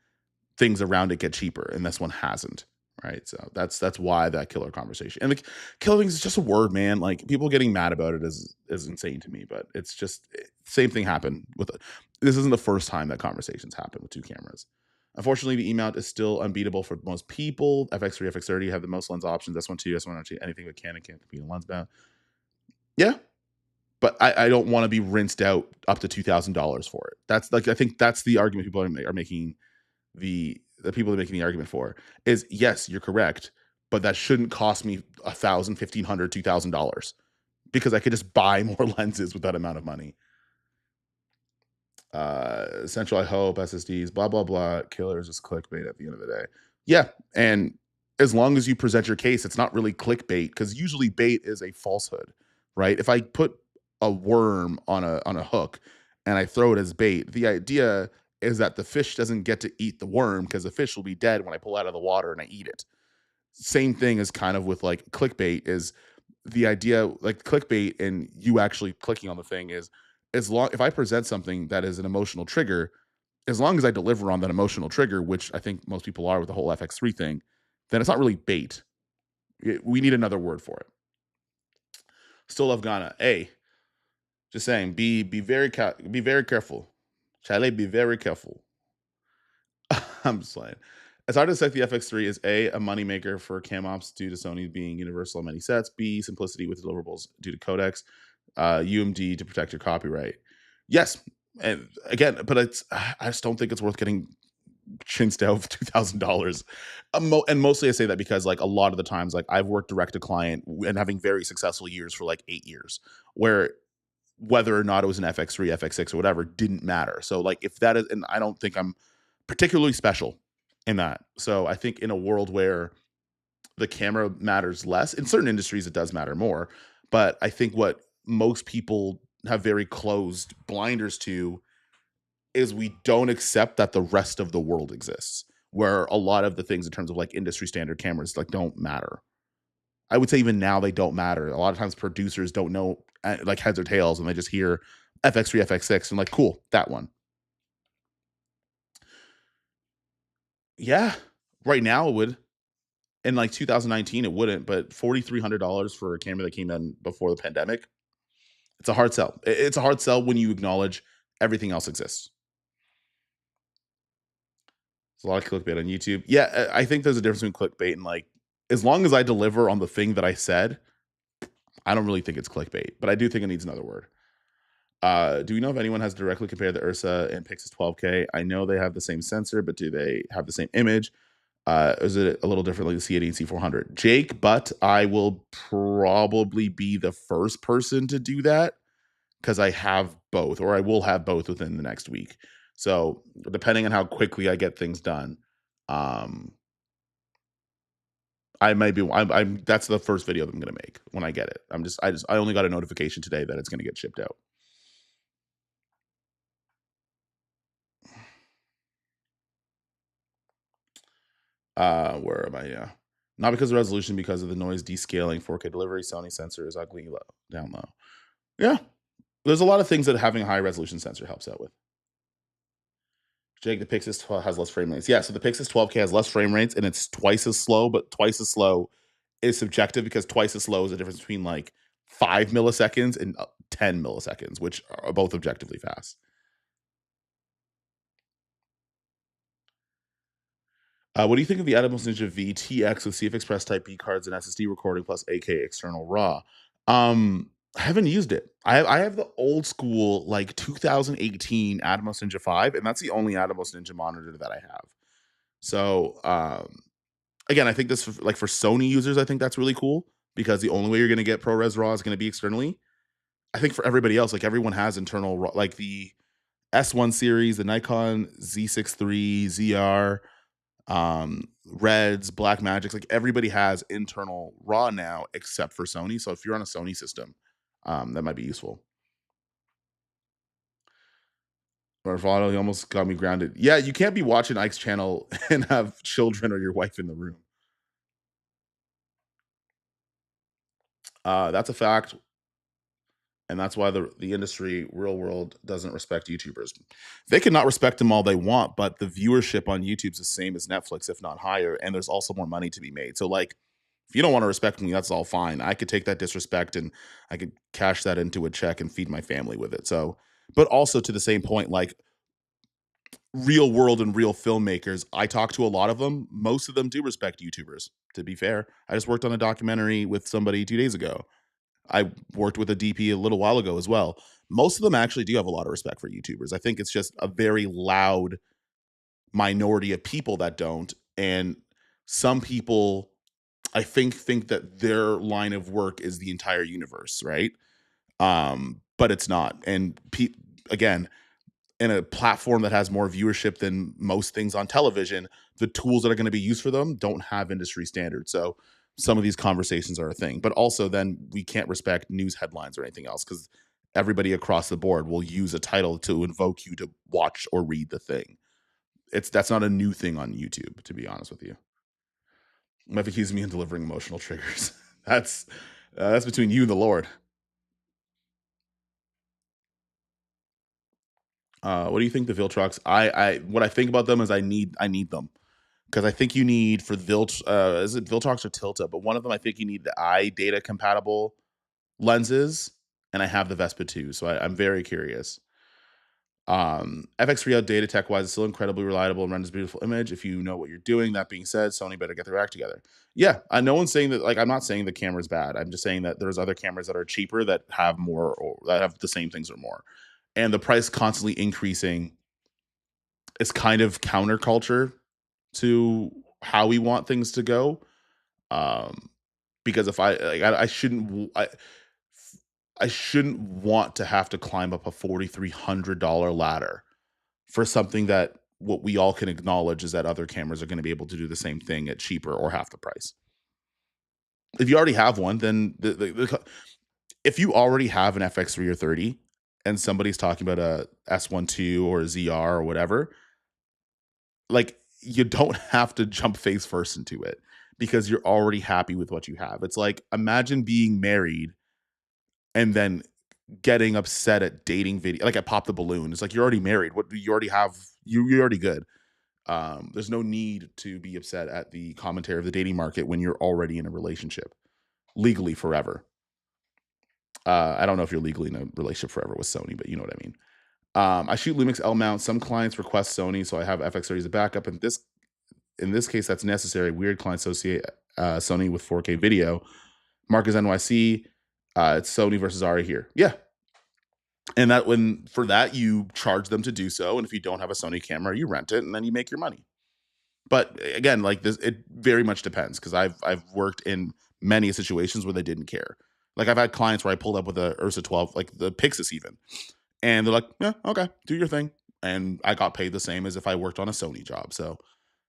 things around it get cheaper, and this one hasn't. Right. So that's why that killer conversation. And the killer things is just a word, man. Like, people getting mad about it is insane to me, but it's just same thing happened with it. This isn't the first time that conversations happen with two cameras. Unfortunately, the E-mount is still unbeatable for most people. FX3, FX30 have the most lens options. S1 II, S1 II, anything with Canon can't compete in lens mount. Yeah, but I don't want to be rinsed out up to $2,000 for it. That's like, I think that's the argument people are making. The people are making the argument for is, yes, you're correct, but that shouldn't cost me $1,000, $1,500, $2,000 because I could just buy more lenses with that amount of money. Essential, I hope, SSDs, blah blah blah. Killers is clickbait at the end of the day. Yeah, and as long as you present your case, it's not really clickbait, because usually bait is a falsehood, right? If I put a worm on a hook and I throw it as bait, the idea is that the fish doesn't get to eat the worm because the fish will be dead when I pull it out of the water and I eat it. Same thing is kind of with like clickbait, is the idea, like clickbait and you actually clicking on the thing, is if I present something that is an emotional trigger, as long as I deliver on that emotional trigger, which I think most people are with the whole FX3 thing, then it's not really bait. We need another word for it. Still love Ghana. Hey, just saying, be very careful. Chale, be very careful. I'm just saying. It's hard to say the FX3 is a moneymaker for cam ops due to Sony being universal on many sets. B, simplicity with deliverables due to codecs. UMD to protect your copyright. Yes, and again, but I just don't think it's worth getting chinsed out for $2,000. And mostly I say that because, like, a lot of the times, like, I've worked direct to client and having very successful years for like 8 years, where whether or not it was an FX3, FX6, or whatever didn't matter. So like, if that is, and I don't think I'm particularly special in that. So I think in a world where the camera matters less, in certain industries it does matter more, but I think what most people have very closed blinders to is we don't accept that the rest of the world exists, where a lot of the things in terms of like industry standard cameras like don't matter. I would say even now they don't matter. A lot of times producers don't know like heads or tails, and they just hear FX3, FX6, and like, cool, that one. Yeah, right now it would. In like 2019, it wouldn't, but $4,300 for a camera that came in before the pandemic, it's a hard sell. It's a hard sell when you acknowledge everything else exists. There's a lot of clickbait on YouTube. Yeah, I think there's a difference between clickbait and like, as long as I deliver on the thing that I said, I don't really think it's clickbait, but I do think it needs another word. Do we know if anyone has directly compared the Ursa and Pyxis 12K? I know they have the same sensor, but do they have the same image? Is it a little different like the C80 and C400? Jake, but I will probably be the first person to do that because I have both, or I will have both within the next week. So depending on how quickly I get things done, um, I might be. I'm. That's the first video that I'm gonna make when I get it. I only got a notification today that it's gonna get shipped out. Where am I? Yeah. Not because of resolution, because of the noise descaling, 4K delivery, Sony sensor is ugly low, down low. Yeah. There's a lot of things that having a high resolution sensor helps out with. Jake, the Pyxis 12 has less frame rates. Yeah, so the Pyxis 12K has less frame rates and it's twice as slow, but twice as slow is subjective because twice as slow is the difference between like 5 milliseconds and 10 milliseconds, which are both objectively fast. What do you think of the Atomos Ninja V TX with CF Express Type B cards and SSD recording plus AK external RAW? I haven't used it. I have the old school like 2018 Atomos Ninja 5, and that's the only Atomos Ninja monitor that I have. So again, I think this like for Sony users, I think that's really cool because the only way you're going to get ProRes RAW is going to be externally. I think for everybody else, like everyone has internal RAW, like the S1 series, the Nikon Z6 III, ZR, Reds, Black Magics, like everybody has internal RAW now except for Sony. So if you're on a Sony system, that might be useful. Marvado, he almost got me grounded. Yeah, you can't be watching Ike's channel and have children or your wife in the room. That's a fact. And that's why the industry, real world, doesn't respect YouTubers. They can not respect them all they want, but the viewership on YouTube's the same as Netflix, if not higher. And there's also more money to be made. So, like, if you don't want to respect me, that's all fine. I could take that disrespect and I could cash that into a check and feed my family with it. So, but also to the same point, like real world and real filmmakers, I talk to a lot of them. Most of them do respect YouTubers, to be fair. I just worked on a documentary with somebody 2 days ago. I worked with a DP a little while ago as well. Most of them actually do have a lot of respect for YouTubers. I think it's just a very loud minority of people that don't. And some people, I think that their line of work is the entire universe, right? But it's not. And again, in a platform that has more viewership than most things on television, the tools that are going to be used for them don't have industry standards. So some of these conversations are a thing, but also then we can't respect news headlines or anything else because everybody across the board will use a title to invoke you to watch or read the thing. That's not a new thing on YouTube, to be honest with you. Might accuse me of delivering emotional triggers. That's between you and the Lord. What do you think the Viltrox? I what I think about them is I need them because I think you need for is it Viltrox or Tilta? But one of them I think you need the eye data compatible lenses, and I have the Vespa 2, so I'm very curious. FX3 data tech wise is still incredibly reliable and renders beautiful image if you know what you're doing. That being said, Sony better get their act together. Yeah, no one's saying that. Like, I'm not saying the camera's bad. I'm just saying that there's other cameras that are cheaper that have more or that have the same things or more, and the price constantly increasing is kind of counterculture to how we want things to go. Um, because if I shouldn't want to have to climb up a $4,300 ladder for something that what we all can acknowledge is that other cameras are going to be able to do the same thing at cheaper or half the price. If you already have one, then if you already have an FX3 or 30 and somebody's talking about a S12 or a ZR or whatever, like, you don't have to jump face first into it because you're already happy with what you have. It's like, imagine being married and then getting upset at dating video, like, at Pop the Balloon. It's like, you're already married. What do you already have? You're already good. There's no need to be upset at the commentary of the dating market when you're already in a relationship legally forever. I don't know if you're legally in a relationship forever with Sony, but you know what I mean. I shoot Lumix L mount. Some clients request Sony, so I have FX30 as a backup. In this case, that's necessary. Weird clients associate Sony with 4K video. Mark is NYC. It's Sony versus Ari here. Yeah, and that when for that you charge them to do so, and if you don't have a Sony camera, you rent it, and then you make your money. But again, like this, it very much depends because I've worked in many situations where they didn't care. Like I've had clients where I pulled up with a Ursa 12, like the Pyxis even, and they're like, "Yeah, okay, do your thing," and I got paid the same as if I worked on a Sony job. So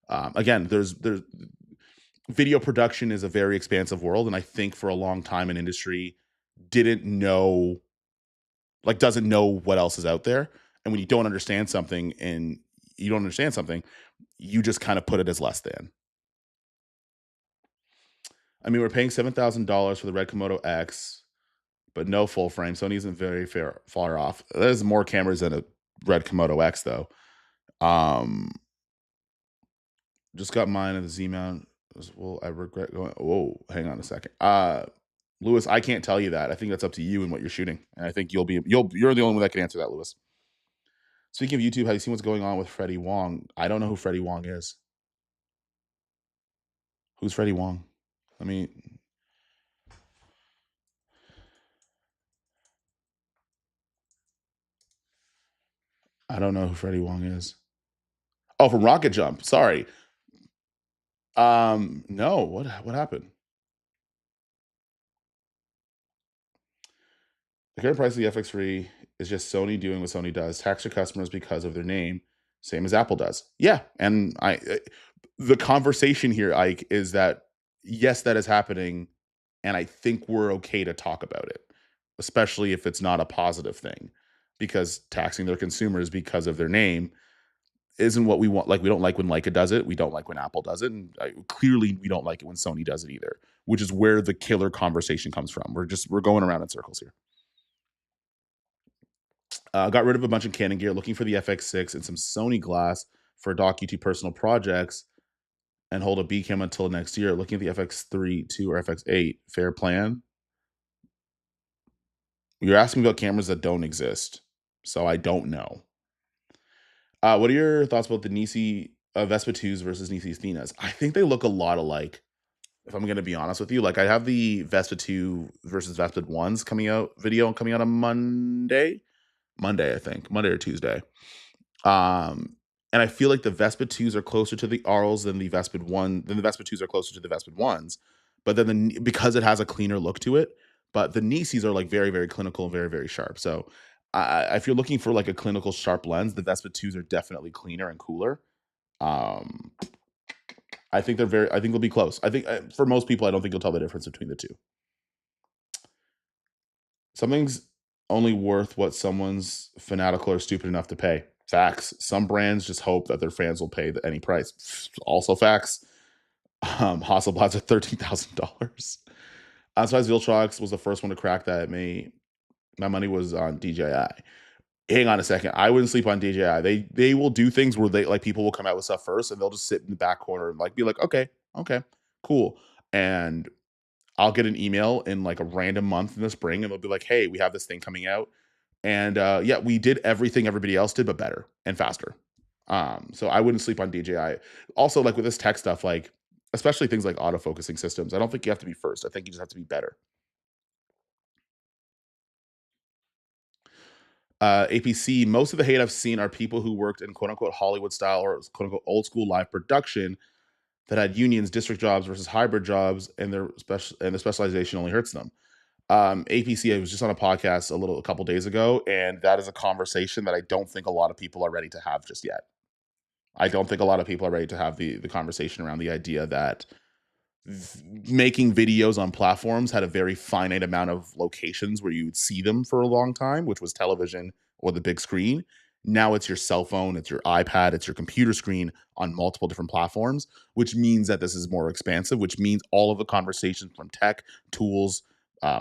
again, there's video production is a very expansive world, and I think for a long time an industry didn't know, like doesn't know what else is out there, and when you don't understand something you just kind of put it as less than. I mean, we're paying $7,000 for the Red Komodo X, but no full frame. Sony isn't very far off. There's more cameras than a Red Komodo X though. Um, just got mine at the Z mount. Well, I regret going. Whoa, hang on a second. Lewis, I can't tell you that. I think that's up to you and what you're shooting, and I think you're the only one that can answer that, Lewis. Speaking of YouTube, have you seen what's going on with Freddie Wong? I don't know who Freddie Wong is. Who's Freddie Wong? I mean, I don't know who Freddie Wong is. Oh, from Rocket Jump. Sorry. No. What happened? The current price of the FX3 is just Sony doing what Sony does, tax their customers because of their name, same as Apple does. Yeah, and the conversation here, Ike, is that yes, that is happening, and I think we're okay to talk about it, especially if it's not a positive thing, because taxing their consumers because of their name isn't what we want. Like, we don't like when Leica does it. We don't like when Apple does it. And clearly, we don't like it when Sony does it either, which is where the killer conversation comes from. We're going around in circles here. Got rid of a bunch of Canon gear, looking for the FX6 and some Sony glass for doc YouTube personal projects, and hold a B cam until next year. Looking at the FX3, 2, or FX8. Fair plan? You're asking about cameras that don't exist, so I don't know. What are your thoughts about the Nisi Vespa 2s versus Nisi Athenas? I think they look a lot alike. If I'm going to be honest with you, like I have the Vespa 2 versus Vespa 1s coming out on Monday, I think, Monday or Tuesday. And I feel like the Vespa 2s are closer to the Arls than the Vespa 2s are closer to the Vespa 1s. But then because it has a cleaner look to it, but the Nisis are like very, very clinical and very, very sharp. So if you're looking for like a clinical sharp lens, the Vespa 2s are definitely cleaner and cooler. Um, I think they'll be close. I think for most people, I don't think you'll tell the difference between the two. Something's only worth what someone's fanatical or stupid enough to pay. Facts. Some brands just hope that their fans will pay any price. Also facts. Hasselblad's at $13,000. I'm surprised Viltrox was the first one to crack that. My money was on DJI. Hang on a second. I wouldn't sleep on DJI. They will do things where they like people will come out with stuff first and they'll just sit in the back corner and like be like, okay, cool. And I'll get an email in like a random month in the spring and they'll be like, hey, we have this thing coming out. And yeah, we did everything everybody else did, but better and faster. So I wouldn't sleep on DJI. Also, like with this tech stuff, like especially things like autofocusing systems, I don't think you have to be first. I think you just have to be better. APC, most of the hate I've seen are people who worked in quote unquote Hollywood style or quote unquote old school live production that had unions, district jobs versus hybrid jobs, and the specialization only hurts them. APC, I was just on a podcast a couple days ago, and that is a conversation that I don't think a lot of people are ready to have just yet. I don't think a lot of people are ready to have the conversation around the idea that making videos on platforms had a very finite amount of locations where you would see them for a long time, which was television or the big screen. Now it's your cell phone, it's your iPad, it's your computer screen on multiple different platforms, which means that this is more expansive, which means all of the conversations from tech, tools,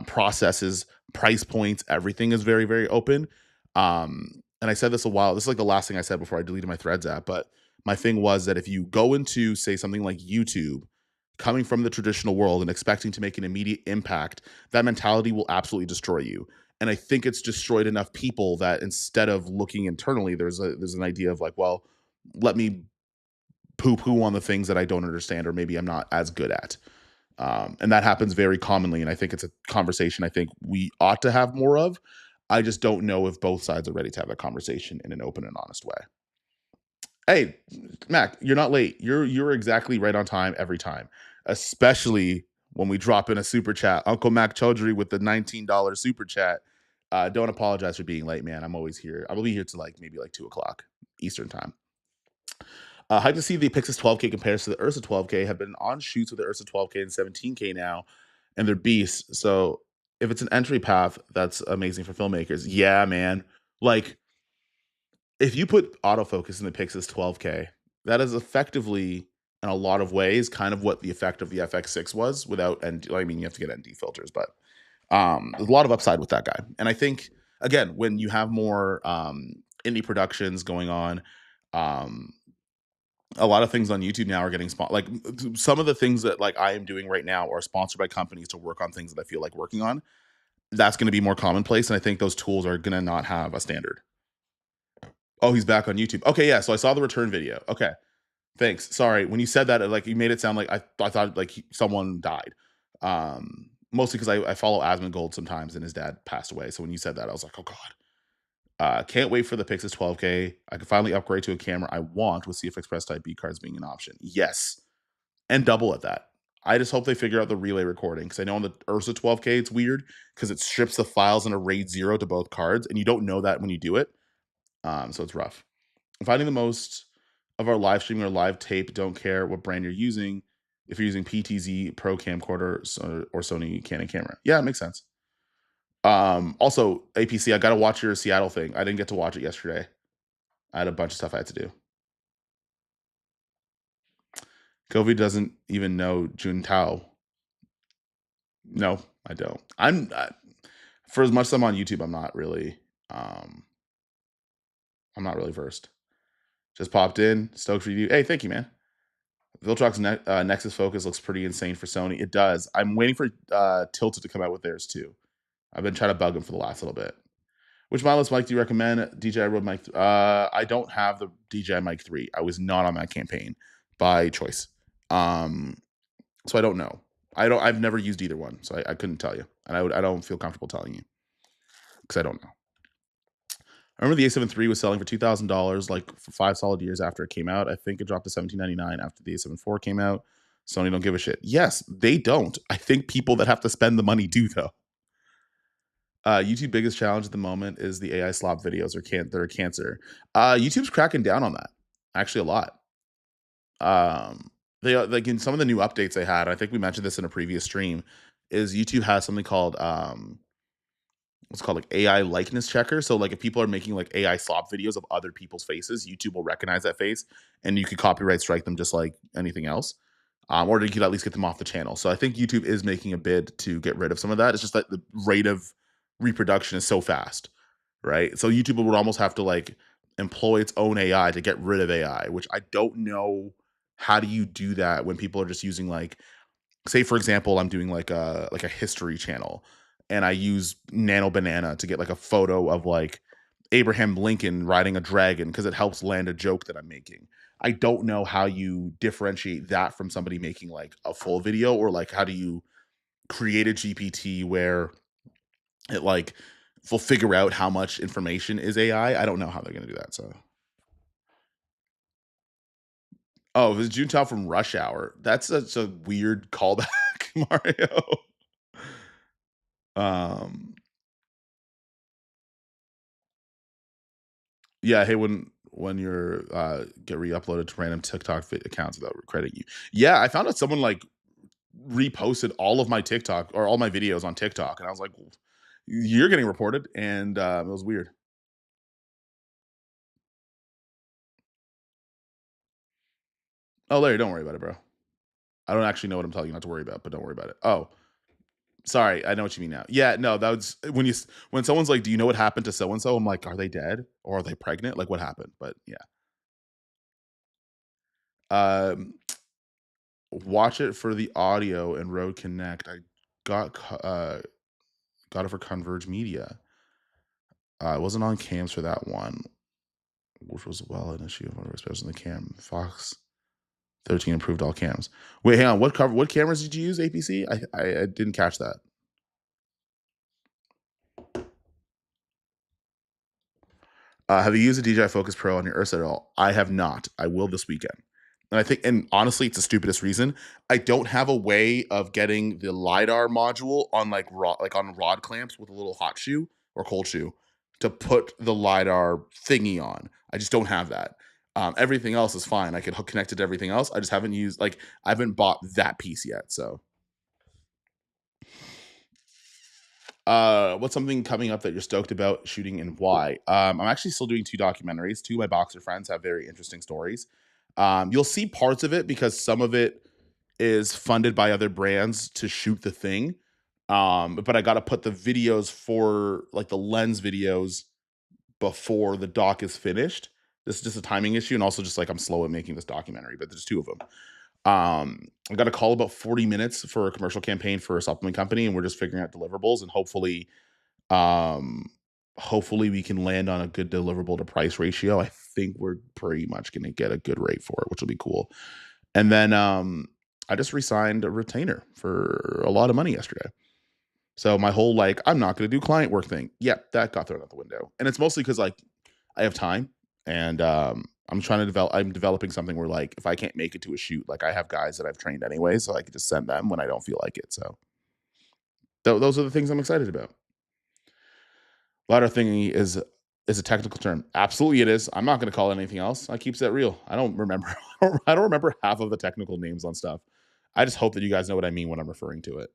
processes, price points, everything is very, very open. And I said this a while, this is like the last thing I said before I deleted my Threads app, but my thing was that if you go into, say, something like YouTube, coming from the traditional world and expecting to make an immediate impact, that mentality will absolutely destroy you. And I think it's destroyed enough people that instead of looking internally, there's an idea of like, well, let me poo poo on the things that I don't understand or maybe I'm not as good at. And that happens very commonly. And I think it's a conversation I think we ought to have more of. I just don't know if both sides are ready to have that conversation in an open and honest way. Hey, Mac, you're not late. You're exactly right on time every time, especially when we drop in a super chat. Uncle Mac Chaudhry with the $19 super chat. Don't apologize for being late, man. I'm always here. I will be here to like maybe like 2 o'clock Eastern time. Hype to see the Pyxis 12K compares to the Ursa 12K. Have been on shoots with the Ursa 12K and 17K now, and they're beasts. So if it's an entry path, that's amazing for filmmakers. Yeah, man. Like if you put autofocus in the Pyxis 12K, that is effectively, in a lot of ways, kind of what the effect of the FX6 was without, and I mean, you have to get ND filters, but there's a lot of upside with that guy. And I think, again, when you have more indie productions going on, um, a lot of things on YouTube now are getting like some of the things that like I am doing right now are sponsored by companies to work on things that I feel like working on. That's going to be more commonplace, and I think those tools are going to not have a standard. Oh, he's back on YouTube. Okay, yeah. So I saw the return video. Okay, thanks. Sorry, when you said that, like you made it sound like I thought like someone died. Mostly because I follow Asmongold sometimes, and his dad passed away. So when you said that, I was like, oh god. Can't wait for the Pyxis 12K. I can finally upgrade to a camera I want with CF Express Type B cards being an option. Yes, and double at that. I just hope they figure out the relay recording because I know on the Ursa 12K it's weird because it strips the files in a RAID 0 to both cards, and you don't know that when you do it. So it's rough. Finding the most of our live streaming or live tape, don't care what brand you're using. If you're using PTZ Pro camcorder or Sony Canon camera, yeah, it makes sense. Also, APC, I got to watch your Seattle thing. I didn't get to watch it yesterday. I had a bunch of stuff I had to do. Kobe doesn't even know Juntao. No, I don't. For as much as I'm on YouTube, I'm not really versed. Just popped in, stoked for you. Hey, thank you, man. Viltrock's Nexus Focus looks pretty insane for Sony. It does. I'm waiting for Tilted to come out with theirs too. I've been trying to bug them for the last little bit. Which wireless mic do you recommend? DJI Rode mic. I don't have the DJI mic 3. I was not on that campaign by choice. So I don't know. I've never used either one, so I couldn't tell you, and I don't feel comfortable telling you because I don't know. I remember the A7 III was selling for $2,000 like for 5 solid years after it came out. I think it dropped to $1,799 after the A7 IV came out. Sony don't give a shit. Yes, they don't. I think people that have to spend the money do though. YouTube biggest challenge at the moment is the AI slop videos they're a cancer. YouTube's cracking down on that actually a lot. They like in some of the new updates they had. I think we mentioned this in a previous stream. Is YouTube has something called what's called like AI likeness checker. So like if people are making like AI slop videos of other people's faces, YouTube will recognize that face and you could copyright strike them just like anything else. Or you could at least get them off the channel. So I think YouTube is making a bid to get rid of some of that. It's just that the rate of reproduction is so fast, right? So YouTube would almost have to like employ its own AI to get rid of AI, which I don't know how do you do that when people are just using like, say for example, I'm doing like a history channel and I use Nano Banana to get like a photo of like Abraham Lincoln riding a dragon because it helps land a joke that I'm making. I don't know how you differentiate that from somebody making like a full video, or like how do you create a GPT where it like will figure out how much information is AI. I don't know how they're going to do that. So, oh, it was Juntao from Rush Hour. That's such a weird callback, Mario. Um, yeah. Hey, when you're get re-uploaded to random TikTok accounts without crediting you. Yeah, I found out someone like reposted all of my TikTok or all my videos on TikTok, and I was like, "You're getting reported," and it was weird. Oh, Larry, don't worry about it, bro. I don't actually know what I'm telling you not to worry about, but don't worry about it. Oh, sorry, I know what you mean now. Yeah, no, that was when someone's like, "Do you know what happened to so and so?" I'm like, "Are they dead or are they pregnant? Like, what happened?" But yeah, um, watch it for the audio and Road Connect. I got got it for Converge Media. I wasn't on cams for that one, which was well an issue of one especially the cam. Fox 13 improved all cams. Wait, hang on. What cameras did you use? APC? I didn't catch that. Have you used a DJI Focus Pro on your Ursa at all? I have not. I will this weekend. And I think, and honestly, it's the stupidest reason. I don't have a way of getting the lidar module on like on rod clamps with a little hot shoe or cold shoe to put the lidar thingy on. I just don't have that. Everything else is fine. I can hook connect it to everything else. I just haven't used like I haven't bought that piece yet. So what's something coming up that you're stoked about shooting and why? I'm actually still doing two documentaries. Two of my boxer friends have very interesting stories. You'll see parts of it because some of it is funded by other brands to shoot the thing. But I got to put the videos for like the lens videos before the doc is finished. This is just a timing issue, and also just like I'm slow at making this documentary. But there's two of them. I got a call about 40 minutes for a commercial campaign for a supplement company, and we're just figuring out deliverables, and um, hopefully we can land on a good deliverable to price ratio. I think we're pretty much going to get a good rate for it, which will be cool. And then I just resigned a retainer for a lot of money yesterday. So my whole like I'm not going to do client work thing, yeah, that got thrown out the window. And it's mostly because like I have time, and I'm trying to develop. I'm developing something where like if I can't make it to a shoot, like I have guys that I've trained anyway, so I could just send them when I don't feel like it. So those are the things I'm excited about. Ladder thingy is a technical term. Absolutely, it is. I'm not going to call it anything else. I keeps that real. I don't remember. I don't remember half of the technical names on stuff. I just hope that you guys know what I mean when I'm referring to it.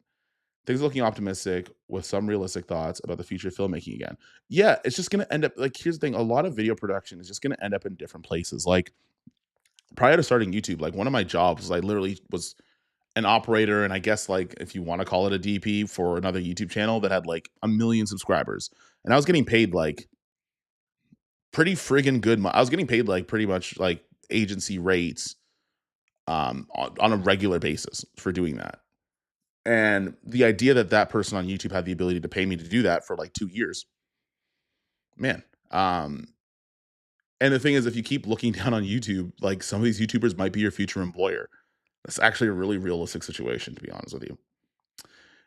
Things looking optimistic with some realistic thoughts about the future of filmmaking again. Yeah, it's just going to end up like here's the thing. A lot of video production is just going to end up in different places. Like prior to starting YouTube, like one of my jobs, I literally was an operator, and I guess like if you want to call it a DP for another YouTube channel that had like a million subscribers, and I was getting paid like pretty friggin' good. I was getting paid like pretty much like agency rates on a regular basis for doing that. And the idea that that person on YouTube had the ability to pay me to do that for like 2 years, man. And the thing is, if you keep looking down on YouTube, like some of these YouTubers might be your future employer. That's actually a really realistic situation, to be honest with you.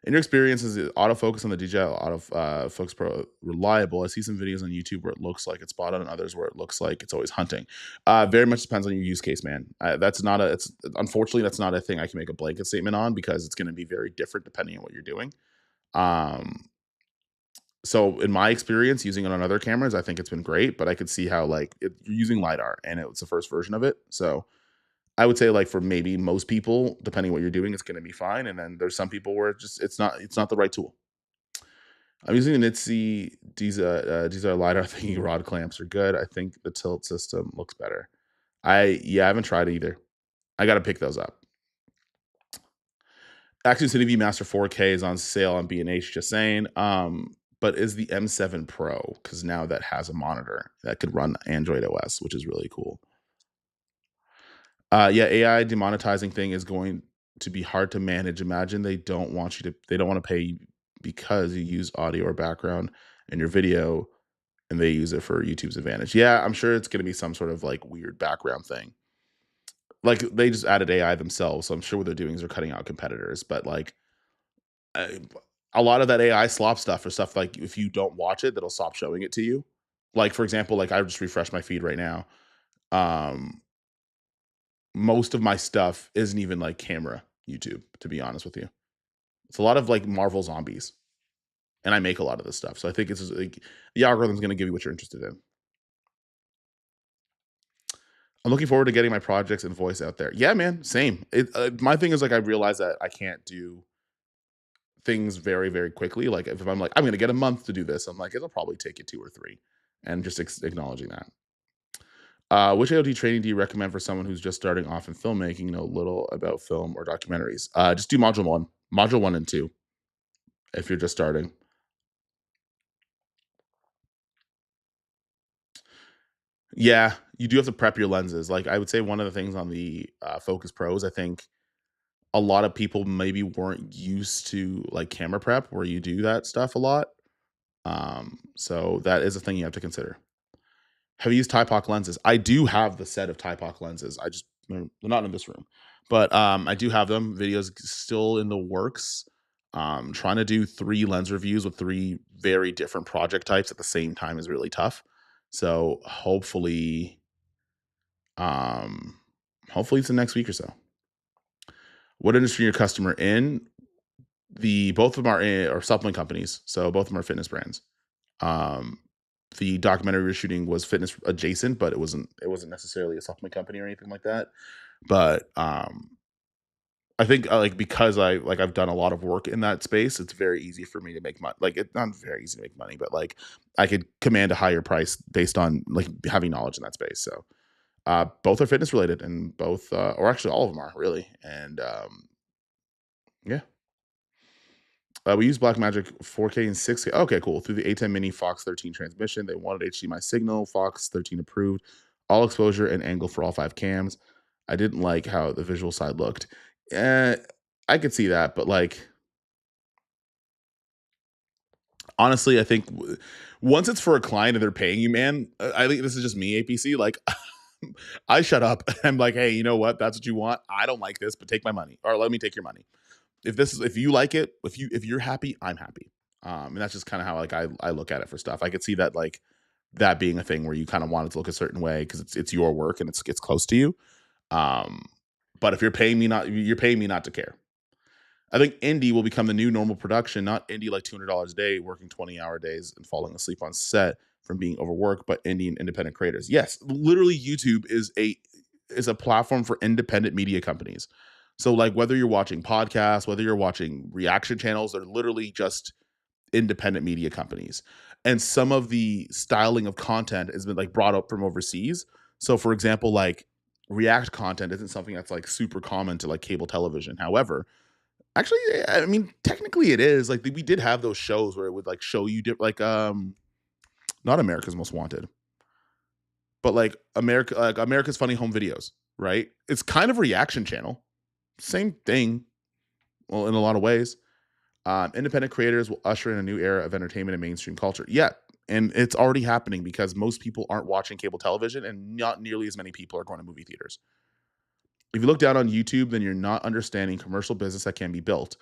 In your experience, is the autofocus on the DJI Focus Pro reliable? I see some videos on YouTube where it looks like it's spot on, and others where it looks like it's always hunting. Very much depends on your use case, man. That's not a. It's unfortunately that's not a thing I can make a blanket statement on because it's going to be very different depending on what you're doing. Um, so in my experience using it on other cameras, I think it's been great, but I could see how like you're using lidar and it was the first version of it, so I would say like for maybe most people, depending what you're doing, it's going to be fine. And then there's some people where it's not the right tool. I'm using an ITZY. These are lidar thingy rod clamps are good. I think the tilt system looks better. I haven't tried either. I got to pick those up. Action City Master 4K is on sale on B&H. Just saying. But is the M7 Pro because now that has a monitor that could run Android OS, which is really cool. Yeah, AI demonetizing thing is going to be hard to manage. Imagine they don't want to pay you because you use audio or background in your video and they use it for YouTube's advantage. Yeah, I'm sure it's going to be some sort of like weird background thing. Like they just added AI themselves, so I'm sure what they're doing is they're cutting out competitors. But like uh, a lot of that AI slop stuff or stuff like if you don't watch it, that'll stop showing it to you. Like for example, like I just refreshed my feed right now. Um, most of my stuff isn't even like camera YouTube, to be honest with you. It's a lot of like Marvel zombies, and I make a lot of this stuff. So I think it's just, like the algorithm's going to give you what you're interested in. I'm looking forward to getting my projects and voice out there. Yeah, man, same. My thing is like I realize that I can't do things very, very quickly. Like if I'm like, I'm gonna get a month to do this, I'm like, it'll probably take you 2 or 3, and just acknowledging that. Which AOD training do you recommend for someone who's just starting off in filmmaking, know little about film or documentaries? Just do module 1 and 2 if you're just starting. Yeah, you do have to prep your lenses. Like I would say one of the things on the Focus Pros, I think a lot of people maybe weren't used to like camera prep where you do that stuff a lot. So that is a thing you have to consider. Have you used Typoc lenses? I do have the set of Typoc lenses. They're not in this room, but I do have them. Videos still in the works. Trying to do 3 lens reviews with 3 very different project types at the same time is really tough. So um, hopefully it's the next week or so. What industry your customer in? Both of them are supplement companies, so both of them are fitness brands. Um, the documentary we were shooting was fitness adjacent, but it wasn't necessarily a supplement company or anything like that. But I think like because I've done a lot of work in that space, it's very easy for me to make money. Like it's not very easy to make money, but like I could command a higher price based on like having knowledge in that space. So both are fitness related, and both, or actually all of them are really. And yeah. We use Blackmagic 4K and 6K. Okay, cool. Through the A10 Mini Fox 13 transmission, they wanted HDMI signal, Fox 13 approved, all exposure and angle for all 5 cams. I didn't like how the visual side looked. Eh, I could see that, but like honestly, I think once it's for a client and they're paying you, man, I think this is just me, APC. Like, I shut up. I'm like, hey, you know what? That's what you want. I don't like this, but take my money, or let me take your money. If you like it, if you're happy, I'm happy. And that's just kind of how like I look at it for stuff. I could see that like that being a thing where you kind of want it to look a certain way because it's your work and it's close to you. Um, but if you're paying me not to care. I think indie will become the new normal production, not indie like $200 a day, working 20-hour days and falling asleep on set from being overworked, but indie and independent creators. Yes, literally YouTube is a platform for independent media companies. So like whether you're watching podcasts, whether you're watching reaction channels, they're literally just independent media companies. And some of the styling of content has been like brought up from overseas. So for example, like react content isn't something that's like super common to like cable television. However, actually, I mean, technically it is. Like we did have those shows where it would like show you like not America's Most Wanted, but like America's Funny Home Videos, right? It's kind of a reaction channel. Same thing. Well, in a lot of ways. Independent creators will usher in a new era of entertainment and mainstream culture. Yeah, and it's already happening because most people aren't watching cable television and not nearly as many people are going to movie theaters. If you look down on YouTube, then you're not understanding commercial business that can be built.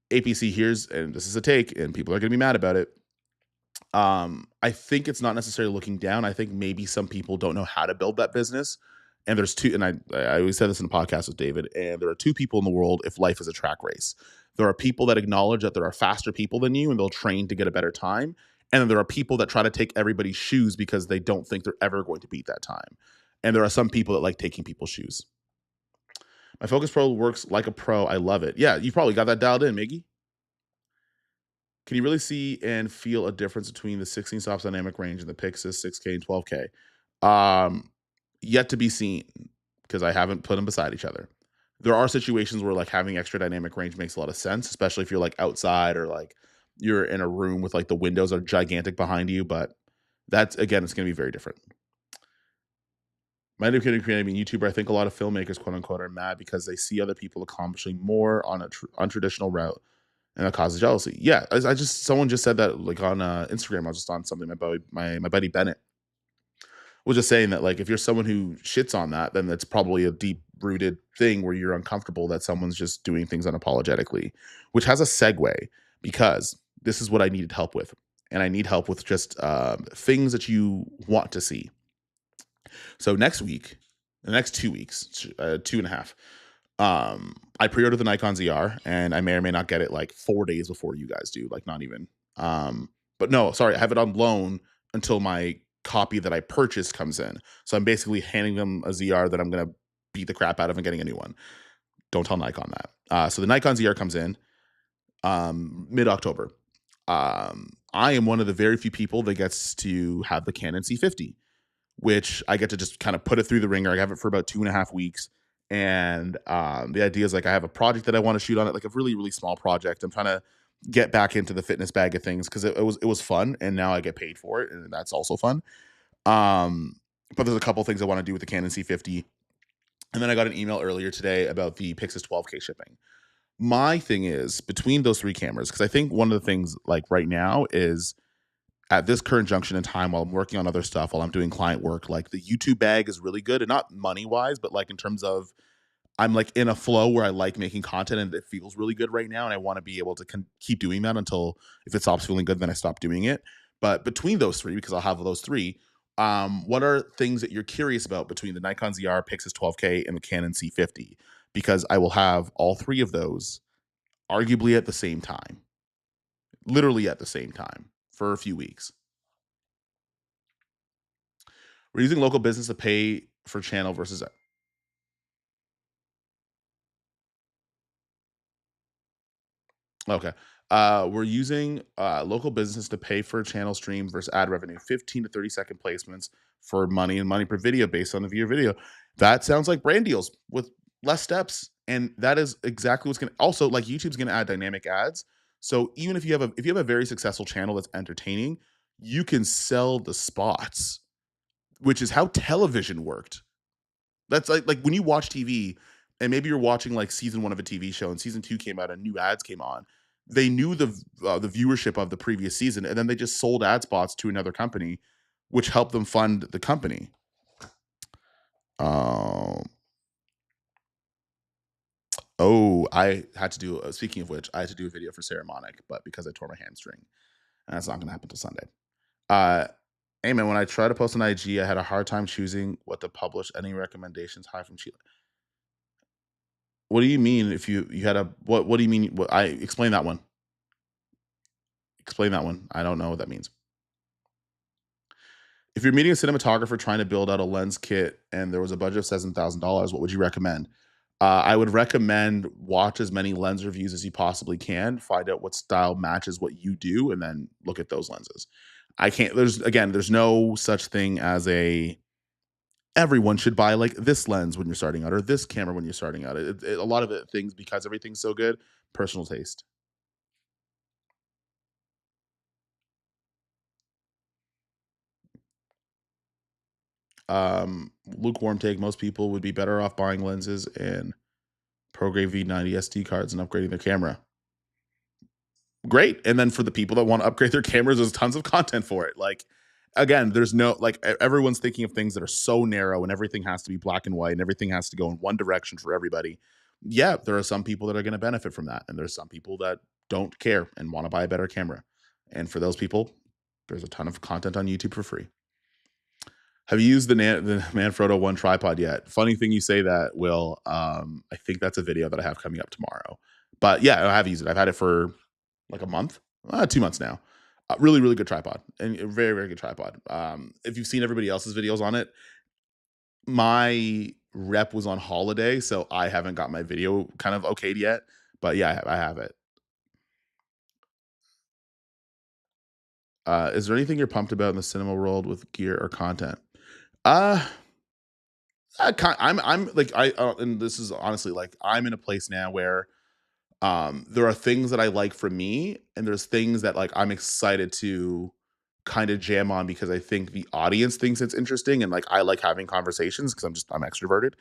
APC here's, and this is a take, and people are going to be mad about it. I think it's not necessarily looking down. I think maybe some people don't know how to build that business. And there's two, and I always said this in a podcast with David, and there are 2 people in the world if life is a track race. There are people that acknowledge that there are faster people than you and they'll train to get a better time. And then there are people that try to take everybody's shoes because they don't think they're ever going to beat that time. And there are some people that like taking people's shoes. My Focus Pro works like a pro. I love it. Yeah, you probably got that dialed in, Miggy. Can you really see and feel a difference between the 16 stops dynamic range and the Pyxis 6K and 12K? Yet to be seen because I haven't put them beside each other. There are situations where like having extra dynamic range makes a lot of sense, especially if you're like outside or like you're in a room with like the windows are gigantic behind you. But that's again, it's going to be very different. My independent creative YouTuber, I think a lot of filmmakers, quote unquote, are mad because they see other people accomplishing more on a untraditional route and that causes jealousy. Yeah, someone just said that like on Instagram. I was just on something. My buddy Bennett was just saying that like if you're someone who shits on that, then that's probably a deep rooted thing where you're uncomfortable that someone's just doing things unapologetically, which has a segue because this is what I needed help with, and I need help with just things that you want to see. So next week, the next 2 weeks, 2.5. I pre-ordered the Nikon ZR, and I may or may not get it like 4 days before you guys do, like not even. But no, sorry, I have it on loan until my copy that I purchased comes in. So I'm basically handing them a ZR that I'm going to beat the crap out of and getting a new one. Don't tell Nikon that. So the Nikon ZR comes in mid-October. I am one of the very few people that gets to have the Canon C50, which I get to just kind of put it through the ringer. I have it for about 2.5 weeks. And the idea is like I have a project that I want to shoot on it, like a really, really small project. I'm trying to get back into the fitness bag of things because it was fun, and now I get paid for it, and that's also fun. Um, but there's a couple things I want to do with the Canon C50. And then I got an email earlier today about the Pyxis 12K shipping. My thing is between those three cameras, because I think one of the things like right now is at this current junction in time, while I'm working on other stuff, while I'm doing client work, like the YouTube bag is really good, and not money wise, but like in terms of I'm like in a flow where I like making content and it feels really good right now. And I want to be able to keep doing that until if it stops feeling good, then I stop doing it. But between those three, because I'll have those three, what are things that you're curious about between the Nikon ZR, Pyxis 12K, and the Canon C50? Because I will have all three of those arguably at the same time, literally at the same time for a few weeks. We're using local business to pay for channel versus okay. We're using local business to pay for a channel stream versus ad revenue, 15 to 30-second placements for money and money per video based on the viewer video. That sounds like brand deals with less steps. And that is exactly what's going to also like YouTube's going to add dynamic ads. So even if you have a very successful channel that's entertaining, you can sell the spots, which is how television worked. That's like when you watch TV and maybe you're watching like season 1 of a TV show and season 2 came out and new ads came on. They knew the viewership of the previous season, and then they just sold ad spots to another company, which helped them fund the company. Um, oh, I had to do. Speaking of which, I had to do a video for Ceremonic, but because I tore my hamstring, and that's not going to happen till Sunday. Uh, hey man, when I tried to post on IG, I had a hard time choosing what to publish. Any recommendations? Hi from Chile. What do you mean if you had a what do you mean? What, I explain that one. Explain that one. I don't know what that means. If you're meeting a cinematographer trying to build out a lens kit and there was a budget of $7,000, what would you recommend? I would recommend watch as many lens reviews as you possibly can, find out what style matches what you do, and then look at those lenses. I can't. There's no such thing as a everyone should buy like this lens when you're starting out or this camera when you're starting out. A lot of it things because everything's so good, personal taste. Lukewarm take. Most people would be better off buying lenses and ProGrade V90 SD cards and upgrading their camera. Great. And then for the people that want to upgrade their cameras, there's tons of content for it. Like, again, there's no like everyone's thinking of things that are so narrow and everything has to be black and white and everything has to go in one direction for everybody. Yeah, there are some people that are going to benefit from that, and there's some people that don't care and want to buy a better camera. And for those people, there's a ton of content on YouTube for free. Have you used the Manfrotto One tripod yet? Funny thing you say that, Will. I think that's a video that I have coming up tomorrow. But yeah, I have used it. I've had it for like a month, 2 months now. Really, really good tripod and a very, very good tripod. If you've seen everybody else's videos on it, my rep was on holiday, so I haven't got my video kind of okayed yet. But yeah, I have it. Is there anything you're pumped about in the cinema world with gear or content? Uh I'm like and this is honestly like I'm in a place now where there are things that I like from me and there's things that like I'm excited to kind of jam on because I think the audience thinks it's interesting and like I like having conversations because I'm extroverted.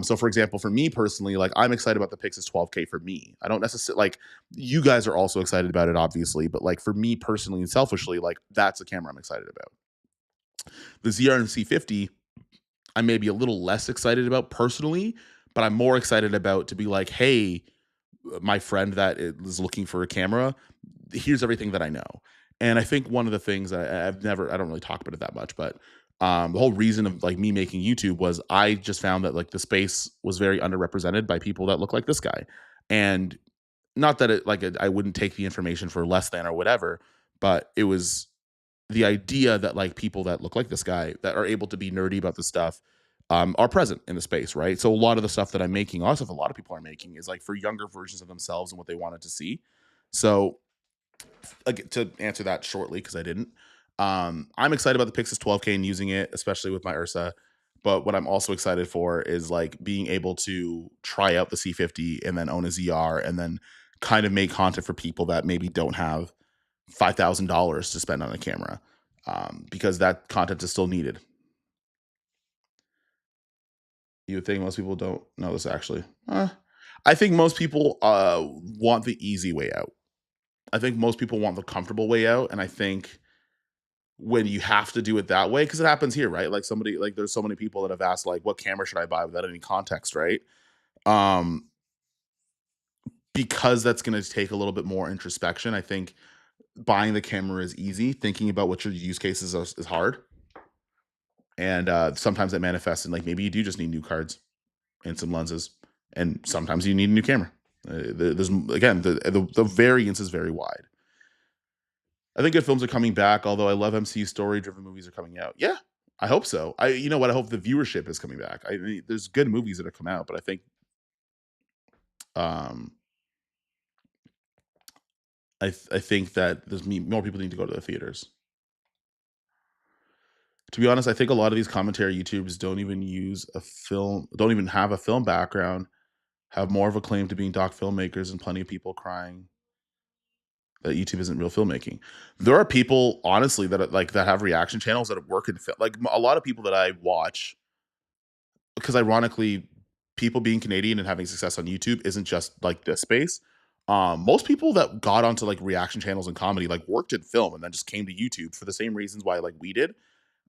So for example, for me personally, like I'm excited about the Pyxis 12K for me. I don't necessarily like you guys are also excited about it, obviously, but like for me personally and selfishly, like that's a camera I'm excited about. The ZR and C50 I may be a little less excited about personally, but I'm more excited about to be like, hey, my friend that is looking for a camera, here's everything that I know. And I think one of the things I don't really talk about it that much, but the whole reason of like me making YouTube was I just found that like the space was very underrepresented by people that look like this guy. And not that I wouldn't take the information for less than or whatever, but it was the idea that like people that look like this guy that are able to be nerdy about this stuff are present in the space, right? So a lot of the stuff that I'm making, also if a lot of people are making, is like for younger versions of themselves and what they wanted to see. So like, to answer that shortly, because I didn't. I'm excited about the Pyxis 12K and using it, especially with my Ursa. But what I'm also excited for is like being able to try out the C50 and then own a ZR and then kind of make content for people that maybe don't have $5,000 to spend on a camera, because that content is still needed. You would think most people don't know this actually. I think most people want the easy way out. I think most people want the comfortable way out, and I think when you have to do it that way, because it happens here, right? Like somebody, like there's so many people that have asked, like, what camera should I buy without any context, right? Um, because that's going to take a little bit more introspection. I think buying the camera is easy. Thinking about what your use cases are, is hard, and sometimes that manifests in like maybe you do just need new cards and some lenses, and sometimes you need a new camera. There's again the variance is very wide. I think good films are coming back, although I love MCU story-driven movies are coming out. Yeah, I hope so. You know what? I hope the viewership is coming back. I mean, there's good movies that have come out, but I think, um, I think that more people need to go to the theaters. To be honest, I think a lot of these commentary YouTubers don't even have a film background, have more of a claim to being doc filmmakers, and plenty of people crying that YouTube isn't real filmmaking. There are people, honestly, that have reaction channels that work in film. Like a lot of people that I watch, because ironically, people being Canadian and having success on YouTube isn't just like this space. Most people that got onto like reaction channels and comedy like worked in film and then just came to YouTube for the same reasons why like we did.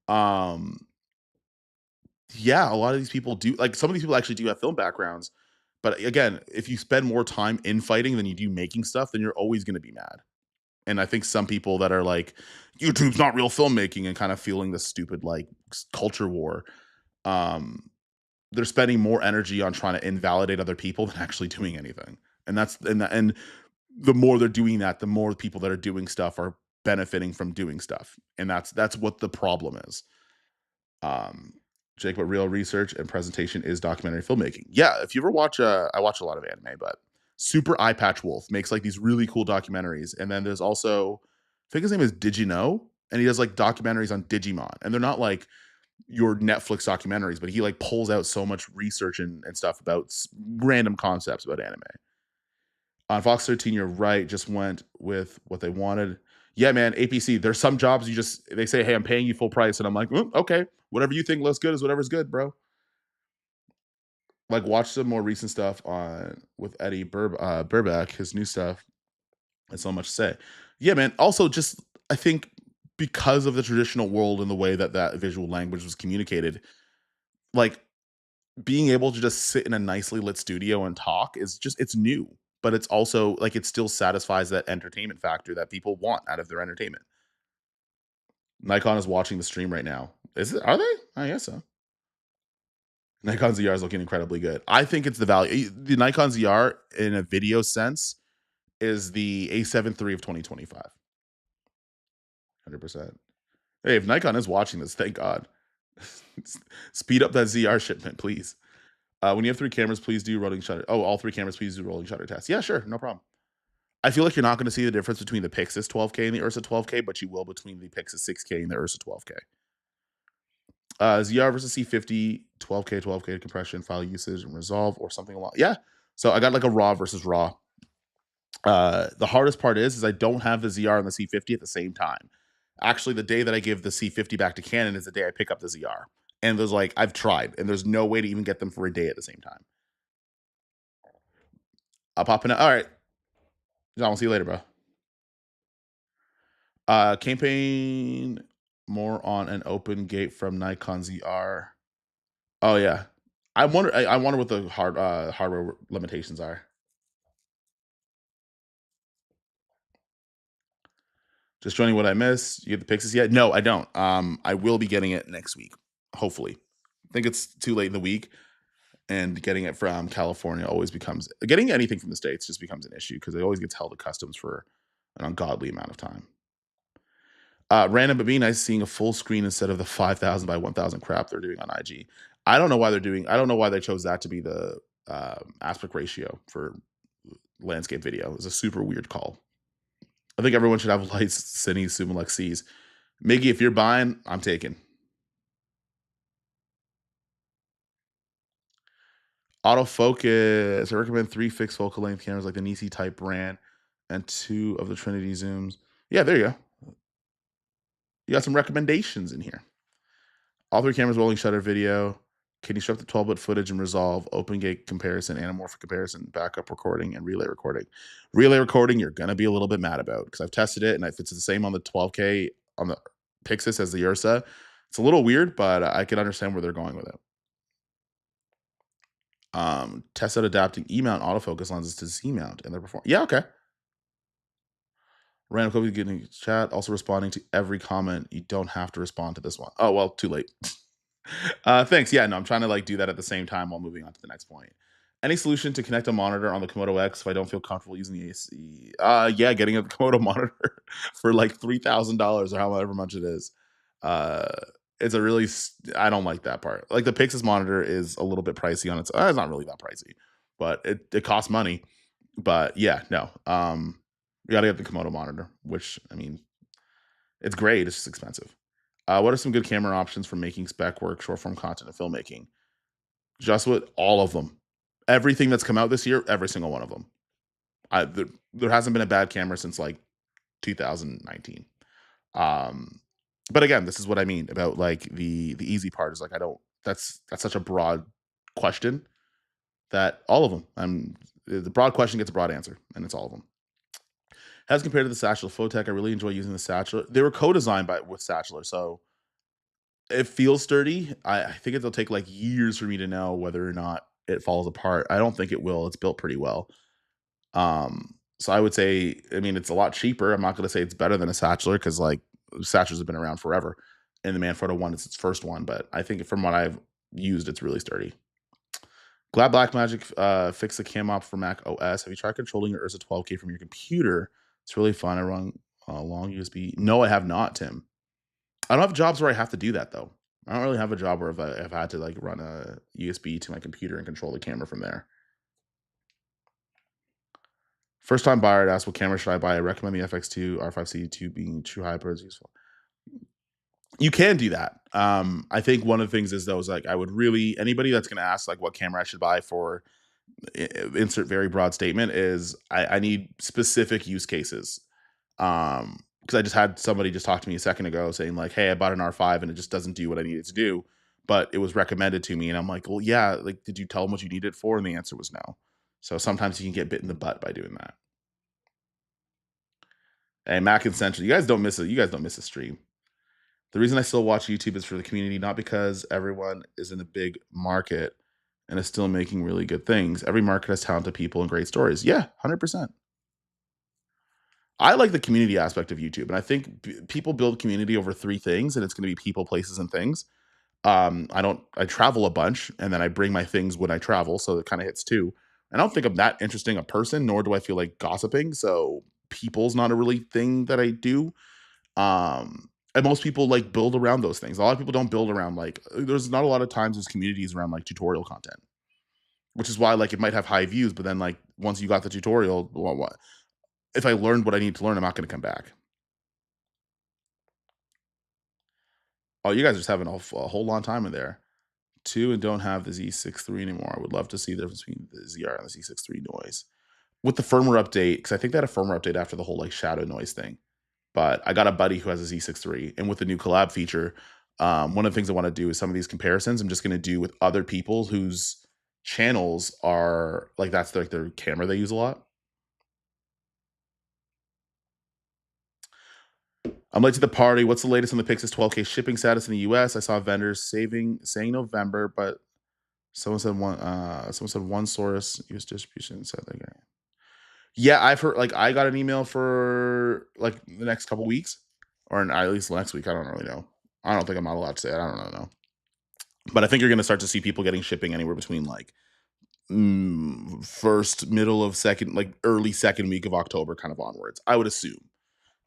Um, yeah, a lot of these people do, like some of these people actually do have film backgrounds. But again, if you spend more time in fighting than you do making stuff, then you're always going to be mad. And I think some people that are like, YouTube's not real filmmaking and kind of feeling this stupid like culture war, um, they're spending more energy on trying to invalidate other people than actually doing anything. And and the more they're doing that, the more people that are doing stuff are benefiting from doing stuff. And that's what the problem is. Um, Jake, but real research and presentation is documentary filmmaking. Yeah, if you ever watch, I watch a lot of anime, but Super Eye Patch Wolf makes like these really cool documentaries. And then there's also, I think his name is Digino, and he does like documentaries on Digimon. And they're not like your Netflix documentaries, but he like pulls out so much research and stuff about random concepts about anime. On Fox 13, you're right. Just went with what they wanted. Yeah, man. APC. There's some jobs they say, hey, I'm paying you full price, and I'm like, okay, whatever you think looks good is whatever's good, bro. Like, watch some more recent stuff on with Eddie Burback, his new stuff. And so much to say. Yeah, man. Also, just I think because of the traditional world and the way that that visual language was communicated, like being able to just sit in a nicely lit studio and talk is just it's new, but it's also like it still satisfies that entertainment factor that people want out of their entertainment. Nikon is watching the stream right now. Is it? Are they? I guess so. Nikon ZR is looking incredibly good. I think it's the value. The Nikon ZR in a video sense is the A7 III of 2025. 100%. Hey, if Nikon is watching this, thank God. Speed up that ZR shipment, please. When you have three cameras, please do rolling shutter. Oh, all three cameras, please do rolling shutter tests. Yeah, sure, no problem. I feel like you're not going to see the difference between the Pyxis 12K and the Ursa 12K, but you will between the Pyxis 6K and the Ursa 12K. ZR versus C50, 12K, 12K compression, file usage, and resolve, or something along. Yeah. So I got like a RAW versus RAW. The hardest part is I don't have the ZR and the C50 at the same time. Actually, the day that I give the C50 back to Canon is the day I pick up the ZR. And there's like, I've tried, and there's no way to even get them for a day at the same time. I'll pop in. All right. John, we'll see you later, bro. Campaign more on an open gate from Nikon ZR. Oh yeah. I wonder what the hardware limitations are. Just joining what I missed. You get the Pyxis yet? No, I don't. I will be getting it next week, hopefully. I think it's too late in the week, and getting it from California always becomes getting anything from the States just becomes an issue because it always gets held at customs for an ungodly amount of time. Random but be nice seeing a full screen instead of the 5,000 by 1,000 crap they're doing on IG. I don't know why they're doing. I don't know why they chose that to be the aspect ratio for landscape video. It's a super weird call. I think everyone should have lights, Cine, Summilux Cs. Miggy, if you're buying, I'm taking. Autofocus. I recommend 3 fixed focal length cameras like the Nisi type brand and 2 of the Trinity zooms. Yeah, there you go. You got some recommendations in here. All 3 cameras rolling shutter video. Can you strip the 12-bit footage and resolve open gate comparison, anamorphic comparison, backup recording, and relay recording? Relay recording, you're gonna be a little bit mad about because I've tested it, and if it's the same on the 12K on the Pyxis as the Ursa, it's a little weird, but I can understand where they're going with it. Test out adapting E-mount autofocus lenses to Z-mount and their performance. Yeah, okay. Random copy getting chat, also responding to every comment. You don't have to respond to this one. Oh, well, too late. Thanks. Yeah, no, I'm trying to like do that at the same time while moving on to the next point. Any solution to connect a monitor on the Komodo X if I don't feel comfortable using the AC? Yeah, getting a Komodo monitor for like $3,000 or however much it is. Uh, it's a really, I don't like that part. Like the Pyxis monitor is a little bit pricey on its, it's not really that pricey, but it costs money. But yeah, no. You got to get the Komodo monitor, which I mean, it's great. It's just expensive. What are some good camera options for making spec work, short form content, and filmmaking? Just with all of them. Everything that's come out this year, every single one of them. There hasn't been a bad camera since like 2019. But again, this is what I mean about like the easy part is like I don't. That's such a broad question that all of them. The broad question gets a broad answer, and it's all of them. As compared to the Satchel Photech, I really enjoy using the Satchel. They were co-designed with Satchel, so it feels sturdy. I think it'll take like years for me to know whether or not it falls apart. I don't think it will. It's built pretty well. So I would say, I mean, it's a lot cheaper. I'm not going to say it's better than a Satchel because like Satchels have been around forever, and the Manfrotto one is its first one. But I think from what I've used, it's really sturdy. Glad Blackmagic fixed the cam op for Mac OS. Have you tried controlling your Ursa 12K from your computer? It's really fun. I run long USB. No, I have not, Tim. I don't have jobs where I have to do that though. I don't really have a job where I've had to like run a USB to my computer and control the camera from there. First time buyer asked what camera should I buy? I recommend the FX2 R5C2 being true hyper is useful. You can do that. I think one of the things is though is like I would really anybody that's going to ask like what camera I should buy for insert very broad statement is I need specific use cases. Because I just had somebody just talk to me a second ago saying like, "Hey, I bought an R5 and it just doesn't do what I need it to do, but it was recommended to me." And I'm like, "Well, yeah, like, did you tell them what you need it for?" And the answer was no. So sometimes you can get bit in the butt by doing that. Hey, Mac and Central, you guys don't miss it. You guys don't miss a stream. The reason I still watch YouTube is for the community, not because everyone is in a big market and is still making really good things. Every market has talented people and great stories. Yeah, 100%. I like the community aspect of YouTube, and I think people build community over 3 things, and it's going to be people, places, and things. I travel a bunch, and then I bring my things when I travel, so it kind of hits 2. I don't think I'm that interesting a person, nor do I feel like gossiping. So people's not a really thing that I do. And most people like build around those things. A lot of people don't build around like there's not a lot of times there's communities around like tutorial content, which is why like it might have high views, but then like once you got the tutorial, well, what if I learned what I need to learn? I'm not going to come back. Oh, you guys are just having a whole long time in there. 2 and don't have the Z6 III anymore. I would love to see the difference between the ZR and the Z6 III noise with the firmware update because I think they had a firmware update after the whole like shadow noise thing. But I got a buddy who has a Z6 III, and with the new collab feature, one of the things I want to do is some of these comparisons. I'm just going to do with other people whose channels are like that's like their camera they use a lot. I'm late to the party. What's the latest on the Pyxis 12K shipping status in the US? I saw vendors saying November, but someone said one source use distribution said they got. Yeah, I've heard like I got an email for like the next couple weeks, or at least next week. I don't really know. I don't think I'm not allowed to say it. I don't really know. But I think you're going to start to see people getting shipping anywhere between like first, middle of second, like early second week of October, kind of onwards. I would assume.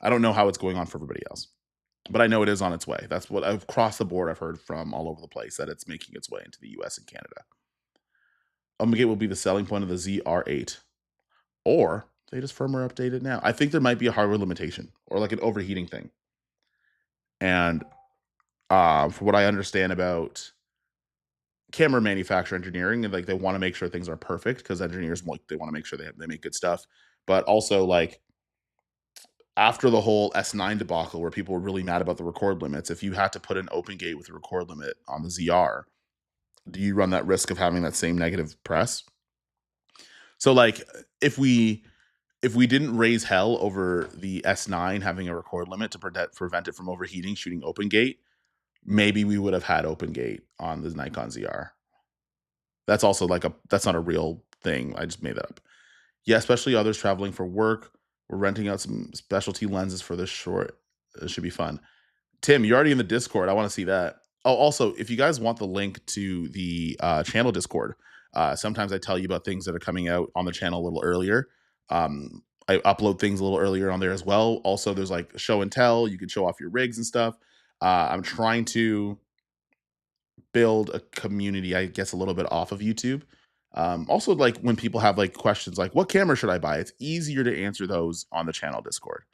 I don't know how it's going on for everybody else. but I know it is on its way. That's what across the board I've heard from all over the place, that it's making its way into the US and Canada. Omega will be the selling point of the ZR8, or they just firmware update it now. I think there might be a hardware limitation or like an overheating thing. And for what I understand about camera manufacturer engineering, and like they want to make sure things are perfect, because engineers, like, they want to make sure they make good stuff. But also, like, after the whole S9 debacle where people were really mad about the record limits, if you had to put an open gate with a record limit on the ZR, do you run that risk of having that same negative press? So like, if we didn't raise hell over the S9 having a record limit to prevent it from overheating shooting open gate, maybe we would have had open gate on the Nikon ZR. That's also like that's not a real thing. I just made that up. Yeah, especially others traveling for work. We're renting out some specialty lenses for this short. It should be fun. Tim, you're already in the Discord. I want to see that. Oh, also, if you guys want the link to the channel Discord, sometimes I tell you about things that are coming out on the channel a little earlier. I upload things a little earlier on there as well. Also, there's like show and tell. You can show off your rigs and stuff. I'm trying to build a community, I guess, a little bit off of YouTube. Also, like, when people have like questions like, what camera should I buy? It's easier to answer those on the channel Discord.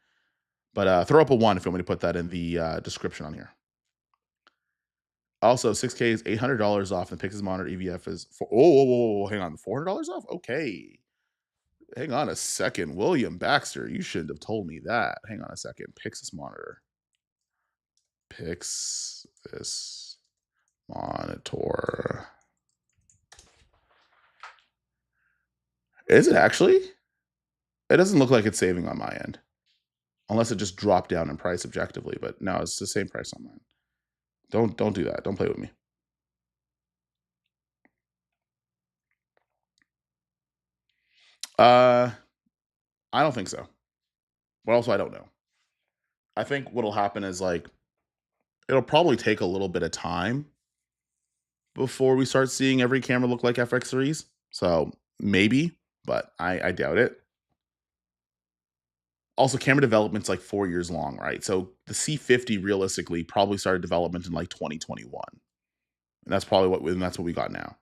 But throw up a 1 if you want me to put that in the description on here. Also, 6K is $800 off, and Pyxis monitor EVF is hang on, $400 off? Okay. Hang on a second. William Baxter, you shouldn't have told me that. Hang on a second. Pyxis monitor. Pyxis monitor. Is it actually? It doesn't look like it's saving on my end. Unless it just dropped down in price objectively, but no, it's the same price on mine. Don't do that. Don't play with me. I don't think so. But also, I don't know. I think what'll happen is, like, it'll probably take a little bit of time before we start seeing every camera look like FX3s. So maybe, but I doubt it. Also, camera development's like 4 years long, right? So the C50 realistically probably started development in like 2021. And that's what we got now.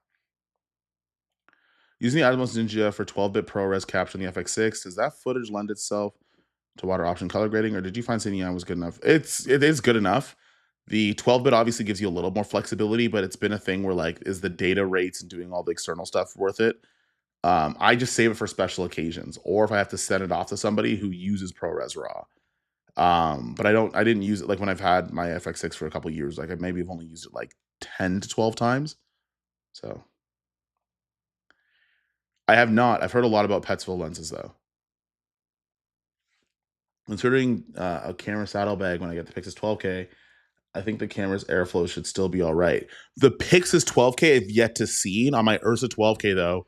Using the Atmos Ninja for 12-bit ProRes capture in the FX6, does that footage lend itself to water option color grading, or did you find Cineon was good enough? It is good enough. The 12-bit obviously gives you a little more flexibility, but it's been a thing where, like, is the data rates and doing all the external stuff worth it? I just save it for special occasions, or if I have to send it off to somebody who uses ProRes RAW. But I didn't use it, like, when I've had my FX6 for a couple years. Like, I maybe have only used it like 10 to 12 times. So I have not. I've heard a lot about Petzval lenses though. Considering a camera saddlebag when I get the Pyxis 12K, I think the camera's airflow should still be all right. The Pyxis 12K I've yet to see. On my Ursa 12K though,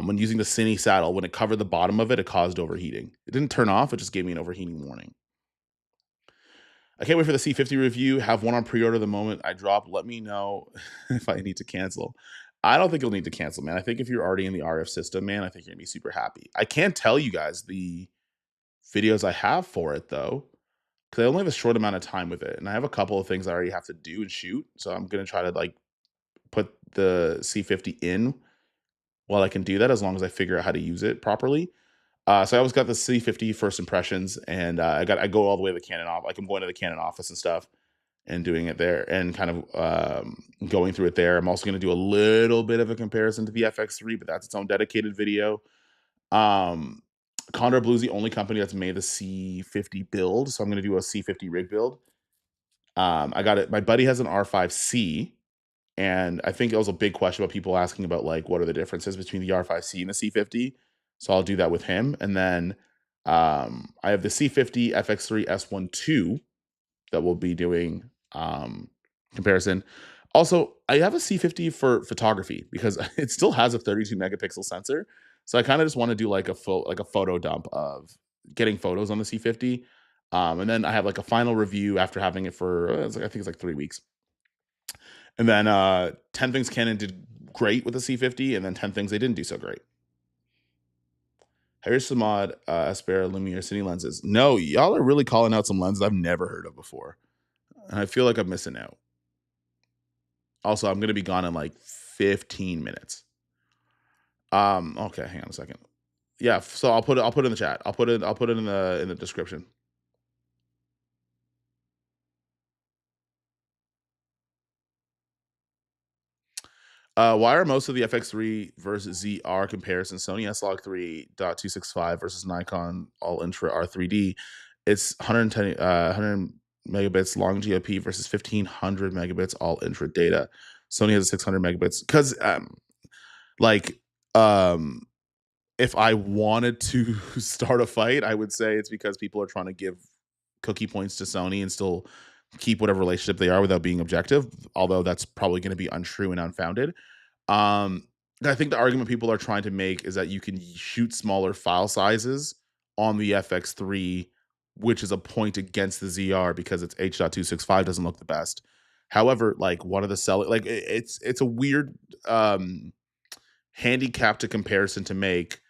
when using the Cine saddle, when it covered the bottom of it, it caused overheating. It didn't turn off, it just gave me an overheating warning. I can't wait for the C50 review. Have one on pre-order the moment I drop. Let me know if I need to cancel. I don't think you'll need to cancel, man. I think if you're already in the RF system, man, I think you're gonna be super happy. I can't tell you guys the videos I have for it though, because I only have a short amount of time with it, and I have a couple of things I already have to do and shoot. So I'm gonna try to, like, put the C50 in while I can do that, as long as I figure out how to use it properly. So I always got the C50 first impressions, and I go all the way to the Canon office. Like, I'm going to the Canon office and stuff, and doing it there, and kind of going through it there. I'm also going to do a little bit of a comparison to the FX3, but that's its own dedicated video. Condor Blue's the only company that's made the C50 build, so I'm going to do a C50 rig build. I got it. My buddy has an R5C, and I think it was a big question about people asking about, like, what are the differences between the R5C and the C50. So I'll do that with him. And then I have the C50 FX3 S12 that we'll be doing comparison. Also, I have a C50 for photography because it still has a 32 megapixel sensor. So I kind of just want to do like a photo dump of getting photos on the C50. And then I have like a final review after having it for I think it's like 3 weeks. And then 10 things Canon did great with the C50, and then 10 things they didn't do so great. Harry Samad, Aspera, Lumiere, Cine lenses. No, y'all are really calling out some lenses I've never heard of before. and I feel like I'm missing out. Also, I'm gonna be gone in like 15 minutes. Okay, hang on a second. Yeah, so I'll put it in the chat. I'll put it in the description. Why are most of the FX3 versus ZR comparisons Sony S-Log 3.265 versus Nikon All Intra R3D? It's 100 megabits long GOP versus 1500 megabits all intra data. Sony has a 600 megabits because like um if I wanted to start a fight, I would say it's because people are trying to give cookie points to Sony and still keep whatever relationship they are without being objective, although that's probably going to be untrue and unfounded. Um, I think the argument people are trying to make is that you can shoot smaller file sizes on the FX3, which is a point against the ZR because its H.265 doesn't look the best. However, like one of the selling, like it's a weird handicap to comparison to make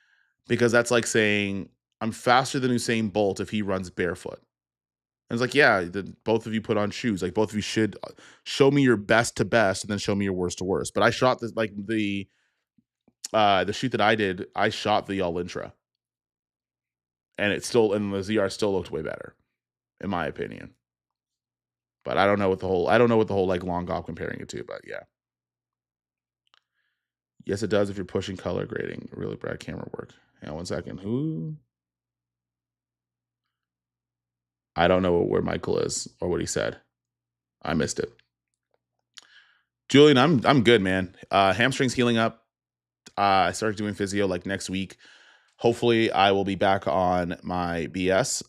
because that's like saying I'm faster than Usain Bolt if he runs barefoot. And it's like, yeah, both of you put on shoes. Like both of you should show me your best to best and then show me your worst to worst. But I shot this like the shoot that I did, I shot the all intra. And it still and the ZR still looked way better, in my opinion. But I don't know what the whole like long golf comparing it to, but yeah. Yes, it does if you're pushing color grading. Really bad camera work. Hang on 1 second. Who? I don't know where Michael is or what he said. I missed it. Julian, I'm good, man. Hamstrings healing up. I started doing physio like next week. Hopefully, I will be back on my BS.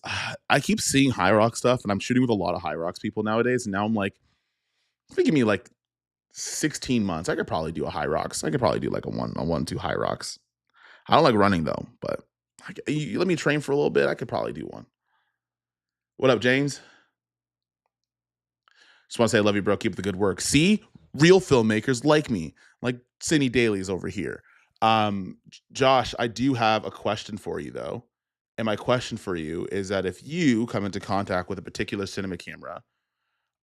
I keep seeing high rock stuff, and I'm shooting with a lot of high rocks people nowadays. And now I'm like, if you give me like 16 months, I could probably do a high rocks. I could probably do like a 1-2 high rocks. I don't like running though, but you let me train for a little bit. I could probably do one. What up, James? Just want to say I love you, bro. Keep up the good work. See, real filmmakers like me, like Sydney Daly's over here. Josh, I do have a question for you though. And my question for you is that if you come into contact with a particular cinema camera,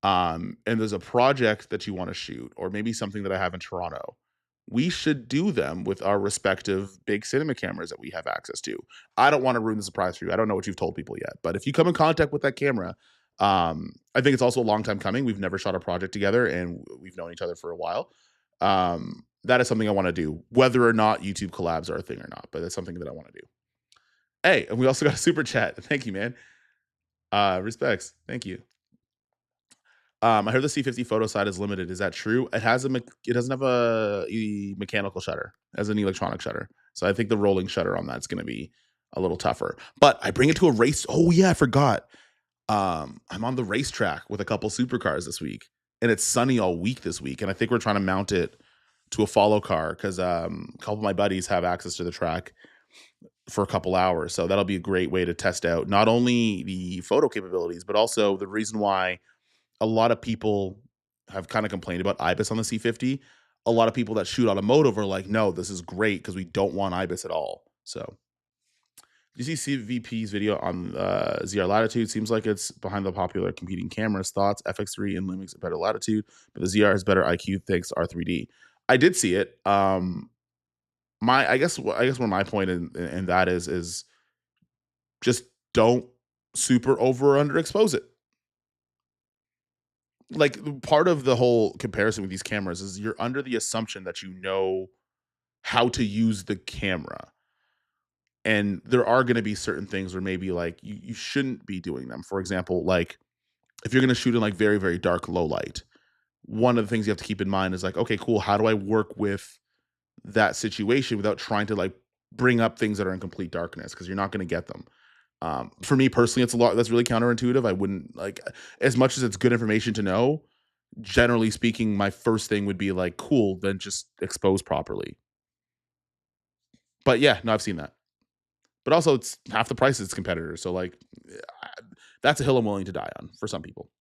and there's a project that you want to shoot, or maybe something that I have in Toronto, we should do them with our respective big cinema cameras that we have access to. I don't want to ruin the surprise for you. I don't know what you've told people yet, but if you come in contact with that camera, I think it's also a long time coming. We've never shot a project together and we've known each other for a while. That is something I want to do, whether or not YouTube collabs are a thing or not, but it's something that I want to do. Hey, and we also got a super chat. Thank you, man. Respects. Thank you. I heard the C50 photo side is limited. Is that true? It doesn't have a mechanical shutter, it has an electronic shutter. So I think the rolling shutter on that's going to be a little tougher. But I bring it to a race. Oh yeah, I forgot. I'm on the racetrack with a couple supercars this week, and it's sunny all week this week. And I think we're trying to mount it to a follow car because a couple of my buddies have access to the track for a couple hours. So that'll be a great way to test out not only the photo capabilities, but also the reason why a lot of people have kind of complained about IBIS on the C50. A lot of people that shoot automotive are like, no, this is great because we don't want IBIS at all. So you see CVP's video on ZR Latitude? Seems like it's behind the popular competing cameras. Thoughts? FX3 and Lumix a better latitude, but the ZR has better IQ thanks to R3D. I did see it. I guess where my point in that is just don't super over or underexpose it. Like part of the whole comparison with these cameras is you're under the assumption that you know how to use the camera. And there are going to be certain things where maybe like you shouldn't be doing them. For example, like if you're going to shoot in like very, very dark low light, one of the things you have to keep in mind is like, okay, cool. How do I work with that situation without trying to like bring up things that are in complete darkness? Because you're not going to get them. For me personally, it's a lot that's really counterintuitive. I wouldn't like, as much as it's good information to know, generally speaking, my first thing would be like, cool, then just expose properly. But yeah, no, I've seen that. But also it's half the price of its competitors. So like that's a hill I'm willing to die on for some people.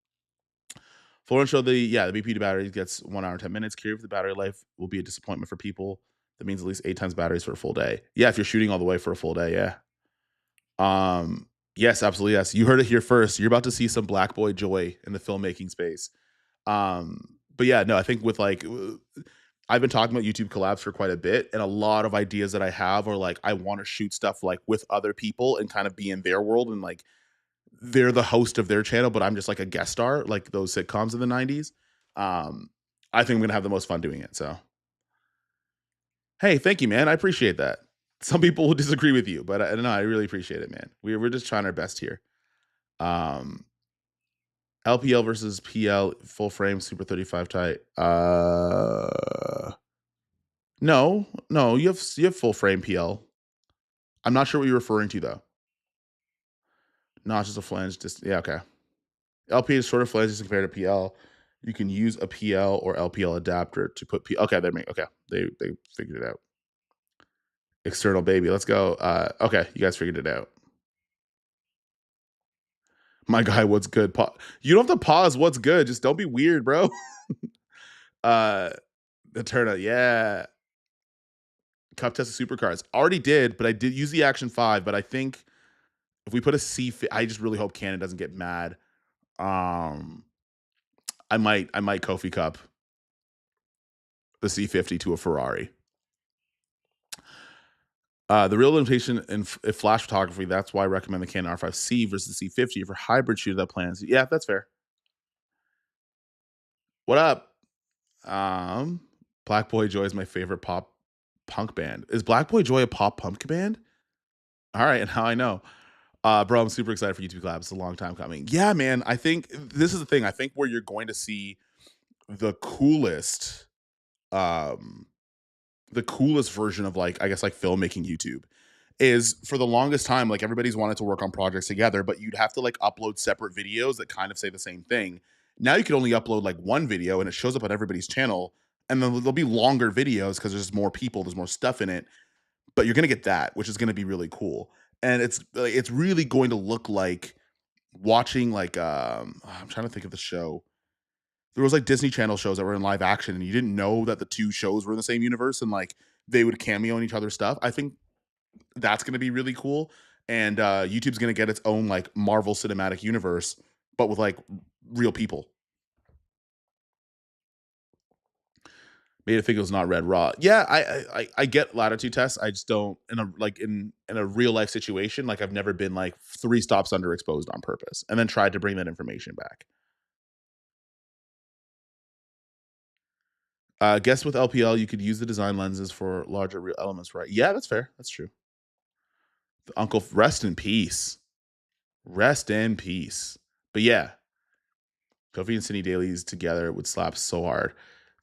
Florence showed the BP to batteries gets 1 hour and 10 minutes. Curious if the battery life will be a disappointment for people. That means at least 8 times batteries for a full day. Yeah, if you're shooting all the way for a full day, yeah. Yes, absolutely. Yes, you heard it here first. You're about to see some black boy joy in the filmmaking space. But yeah, no, I think with like I've been talking about YouTube collabs for quite a bit, and a lot of ideas that I have are like I want to shoot stuff like with other people and kind of be in their world and like they're the host of their channel, but I'm just like a guest star, like those sitcoms in the 90s. Um, I think I'm gonna have the most fun doing it. So hey, thank you, man. I appreciate that. Some people will disagree with you, but no, I really appreciate it, man. We're just trying our best here. Um, LPL versus PL full frame Super 35 tight. No, no, you have full frame PL. I'm not sure what you're referring to though. No, it's just a flange. Just yeah, okay. LP is shorter flanges compared to PL. You can use a PL or LPL adapter to put P. Okay, okay. They figured it out. External baby. Let's go. Okay, you guys figured it out. My guy, what's good? You don't have to pause. What's good? Just don't be weird, bro. uh, the turnout. Yeah. Cup test of supercars. Already did, but I did use the Action 5. But I think if we put a C, I just really hope Canon doesn't get mad. Um, I might Kofi Cup the C50 to a Ferrari. The real limitation in flash photography, that's why I recommend the Canon R5C versus the C50 for hybrid shooter that plans. Yeah, that's fair. What up? Um, Black Boy Joy is my favorite pop punk band. Is Black Boy Joy a pop punk band? All right, and how I know. Bro, I'm super excited for YouTube collabs. It's a long time coming. Yeah, man. I think this is the thing. I think where you're going to see the coolest, um, the coolest version of like, I guess like filmmaking YouTube is for the longest time, like everybody's wanted to work on projects together, but you'd have to like upload separate videos that kind of say the same thing. Now you can only upload like one video and it shows up on everybody's channel. And then there'll be longer videos because there's more people, there's more stuff in it. But you're gonna get that, which is gonna be really cool. And it's really going to look like watching like I'm trying to think of the show. There was like Disney Channel shows that were in live action, and you didn't know that the two shows were in the same universe and like they would cameo in each other's stuff. I think that's gonna be really cool. And YouTube's gonna get its own like Marvel Cinematic Universe, but with like real people. Made it think it was not red raw. Yeah, I get latitude tests. I just don't in a like in a real life situation. Like I've never been like 3 stops underexposed on purpose, and then tried to bring that information back. Guess with LPL, you could use the design lenses for larger real elements, right? Yeah, that's fair. That's true. The uncle, rest in peace. Rest in peace. But yeah, Kofi and Cindy Dailies together would slap so hard.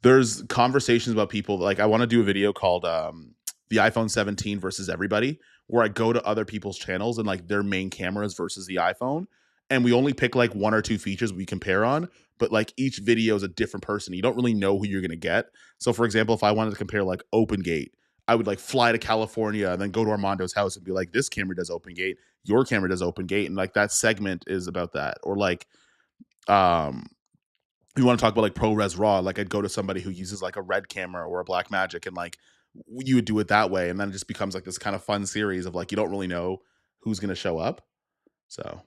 There's conversations about people like I want to do a video called the iPhone 17 versus everybody, where I go to other people's channels and like their main cameras versus the iPhone. And we only pick like 1 or 2 features we compare on, but like each video is a different person. You don't really know who you're gonna get. So for example, if I wanted to compare like open gate, I would like fly to California and then go to Armando's house and be like, this camera does open gate, your camera does open gate, and like that segment is about that. Or like um you want to talk about like ProRes RAW, like I'd go to somebody who uses like a red camera or a black magic and like you would do it that way. And then it just becomes like this kind of fun series of like, you don't really know who's going to show up. So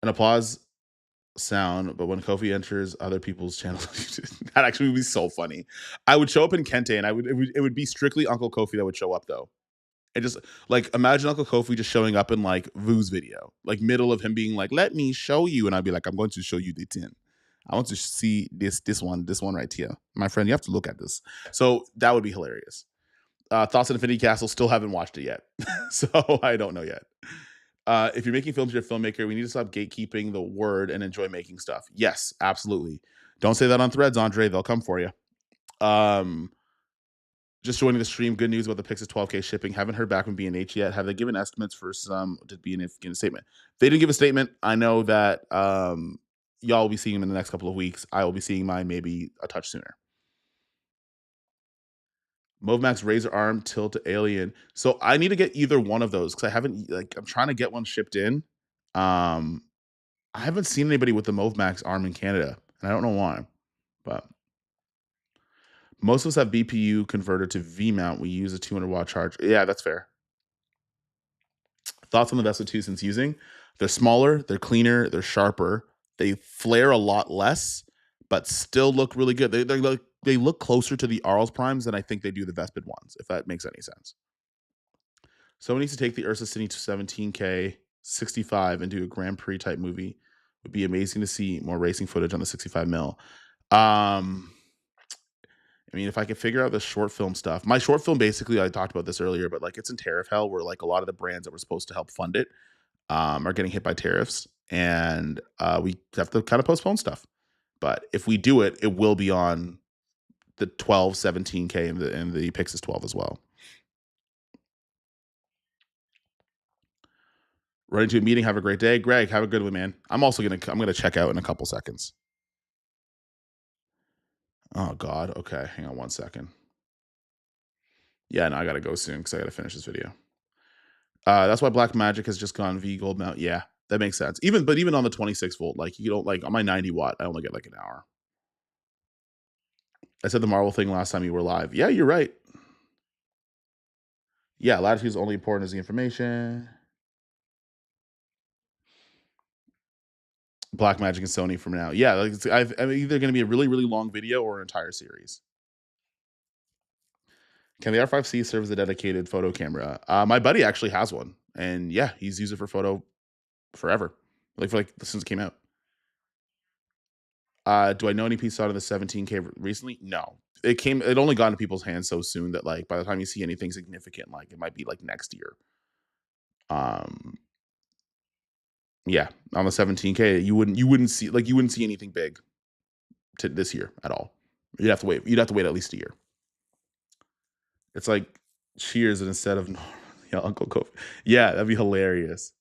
an applause sound, but when Kofi enters other people's channels, that actually would be so funny. I would show up in Kente and it would be strictly Uncle Kofi that would show up though. And just like imagine Uncle Kofi just showing up in like Vu's video, like middle of him being like, "Let me show you," and I'd be like, "I'm going to show you the 10. I want to see this one right here, my friend. You have to look at this." So that would be hilarious. Thoughts on Infinity Castle? Still haven't watched it yet, so I don't know yet. If you're making films, you're a filmmaker. We need to stop gatekeeping the word and enjoy making stuff. Yes, absolutely. Don't say that on Threads, Andre. They'll come for you. Um, just joining the stream. Good news about the Pyxis 12K shipping. Haven't heard back from B&H yet. Have they given estimates for some? Did B&H give a statement? They didn't give a statement. I know that y'all will be seeing them in the next couple of weeks. I will be seeing mine maybe a touch sooner. Movemax Razor Arm Tilt Alien. So I need to get either one of those because I haven't like I'm trying to get one shipped in. Um, I haven't seen anybody with the Movemax arm in Canada, and I don't know why, but most of us have BPU converter to V mount. We use a 200-watt charge. Yeah, that's fair. Thoughts on the Vespa 2 since using? They're smaller, they're cleaner, they're sharper. They flare a lot less, but still look really good. They look closer to the Arls Primes than I think they do the Vespid ones, if that makes any sense. Someone needs to take the Ursa City to 17K 65 and do a Grand Prix type movie. It would be amazing to see more racing footage on the 65 mil. I mean, if I could figure out the short film stuff, my short film, basically, I talked about this earlier, but like it's in tariff hell where like a lot of the brands that were supposed to help fund it are getting hit by tariffs, and we have to kind of postpone stuff. But if we do it, it will be on the 12, 17K and the Pyxis 12 as well. Running to a meeting. Have a great day, Greg. Have a good one, man. I'm gonna check out in a couple seconds. Oh God. Okay, hang on one second. Yeah, no, I gotta go soon because I gotta finish this video. That's why Black Magic has just gone V gold mount. Yeah, that makes sense. Even on the 26 volt, like you don't like on my 90 watt, I only get like an hour. I said the Marvel thing last time you were live. Yeah, you're right. Yeah, latitude is only important as the information. Black Magic and Sony from now. Yeah, like I'm either going to be a really, really long video or an entire series. Can the R5C serve as a dedicated photo camera? My buddy actually has one, and yeah, he's used it for photo forever, since it came out. Do I know any pieces out of the 17K recently? No. It only got into people's hands so soon that like by the time you see anything significant, like it might be like next year. Yeah, on the 17K, you wouldn't see anything big to this year at all. You'd have to wait. You'd have to wait at least a year. It's like Cheers instead of yeah, Uncle Kofi. Yeah, that'd be hilarious.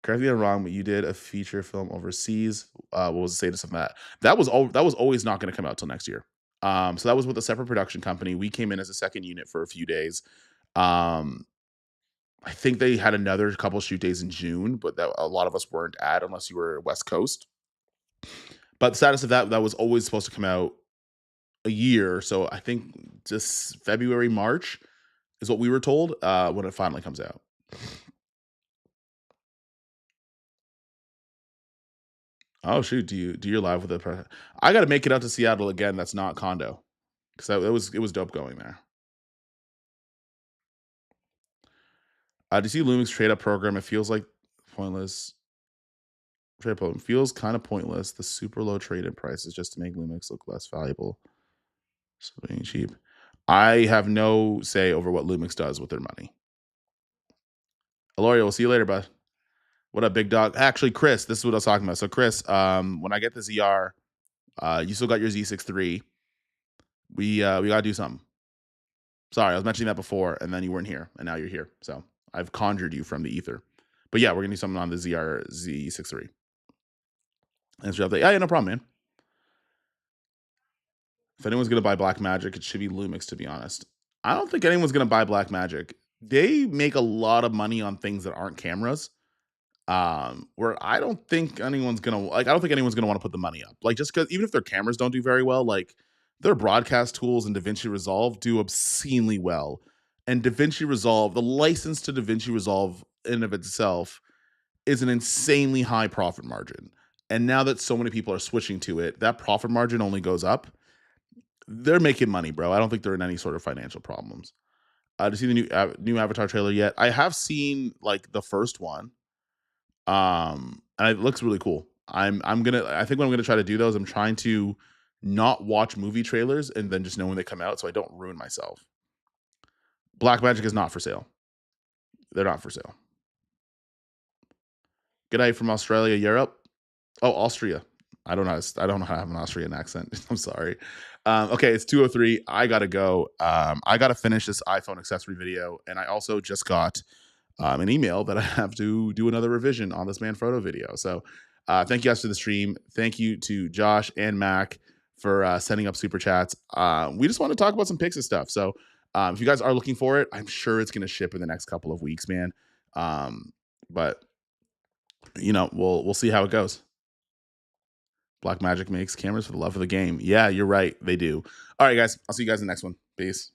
Correct me if I'm wrong, but you did a feature film overseas. What was the status of that? That was always not going to come out till next year. So that was with a separate production company. We came in as a second unit for a few days. I think they had another couple shoot days in June, but that a lot of us weren't at unless you were West Coast. But the status of that was always supposed to come out a year. So I think just February, March is what we were told when it finally comes out. Oh shoot! Do your live with the? I got to make it out to Seattle again. That's not condo, because it was dope going there. Do you see Lumix trade up program? It feels like pointless. Trade program feels kind of pointless. The super low trade-in prices just to make Lumix look less valuable. So being cheap. I have no say over what Lumix does with their money. Aloria, we'll see you later, bud. What up, big dog? Actually, Chris, this is what I was talking about. So, Chris, when I get the ZR, you still got your Z6 III. We gotta do something. Sorry, I was mentioning that before, and then you weren't here, and now you're here. So I've conjured you from the ether. But yeah, we're gonna do something on the ZR Z6 III. Thanks for the update. Yeah, no problem, man. If anyone's gonna buy Black Magic, it should be Lumix, to be honest. I don't think anyone's gonna buy Black Magic. They make a lot of money on things that aren't cameras. Where I don't think anyone's gonna want to put the money up. Like just because even if their cameras don't do very well, like their broadcast tools and DaVinci Resolve do obscenely well. And DaVinci Resolve, the license to DaVinci Resolve in and of itself is an insanely high profit margin. And now that so many people are switching to it, that profit margin only goes up. They're making money, bro. I don't think they're in any sort of financial problems. To see the new Avatar trailer yet? I have seen like the first one. And it looks really cool. I think what I'm gonna try to do though is I'm trying to not watch movie trailers and then just know when they come out so I don't ruin myself. Black Magic is not for sale. They're not for sale. Good night from Australia, Europe. Oh, Austria. I don't know how to have an Austrian accent. I'm sorry. Okay, it's 2:03. I gotta go. I gotta finish this iPhone accessory video, and I also just got an email that I have to do another revision on this Manfrotto video. So thank you guys for the stream. Thank you to Josh and Mac for sending up super chats. We just want to talk about some Pyxis stuff. So if you guys are looking for it, I'm sure it's going to ship in the next couple of weeks, man. But you know, we'll see how it goes. Black Magic makes cameras for the love of the game. Yeah, you're right. They do. All right, guys. I'll see you guys in the next one. Peace.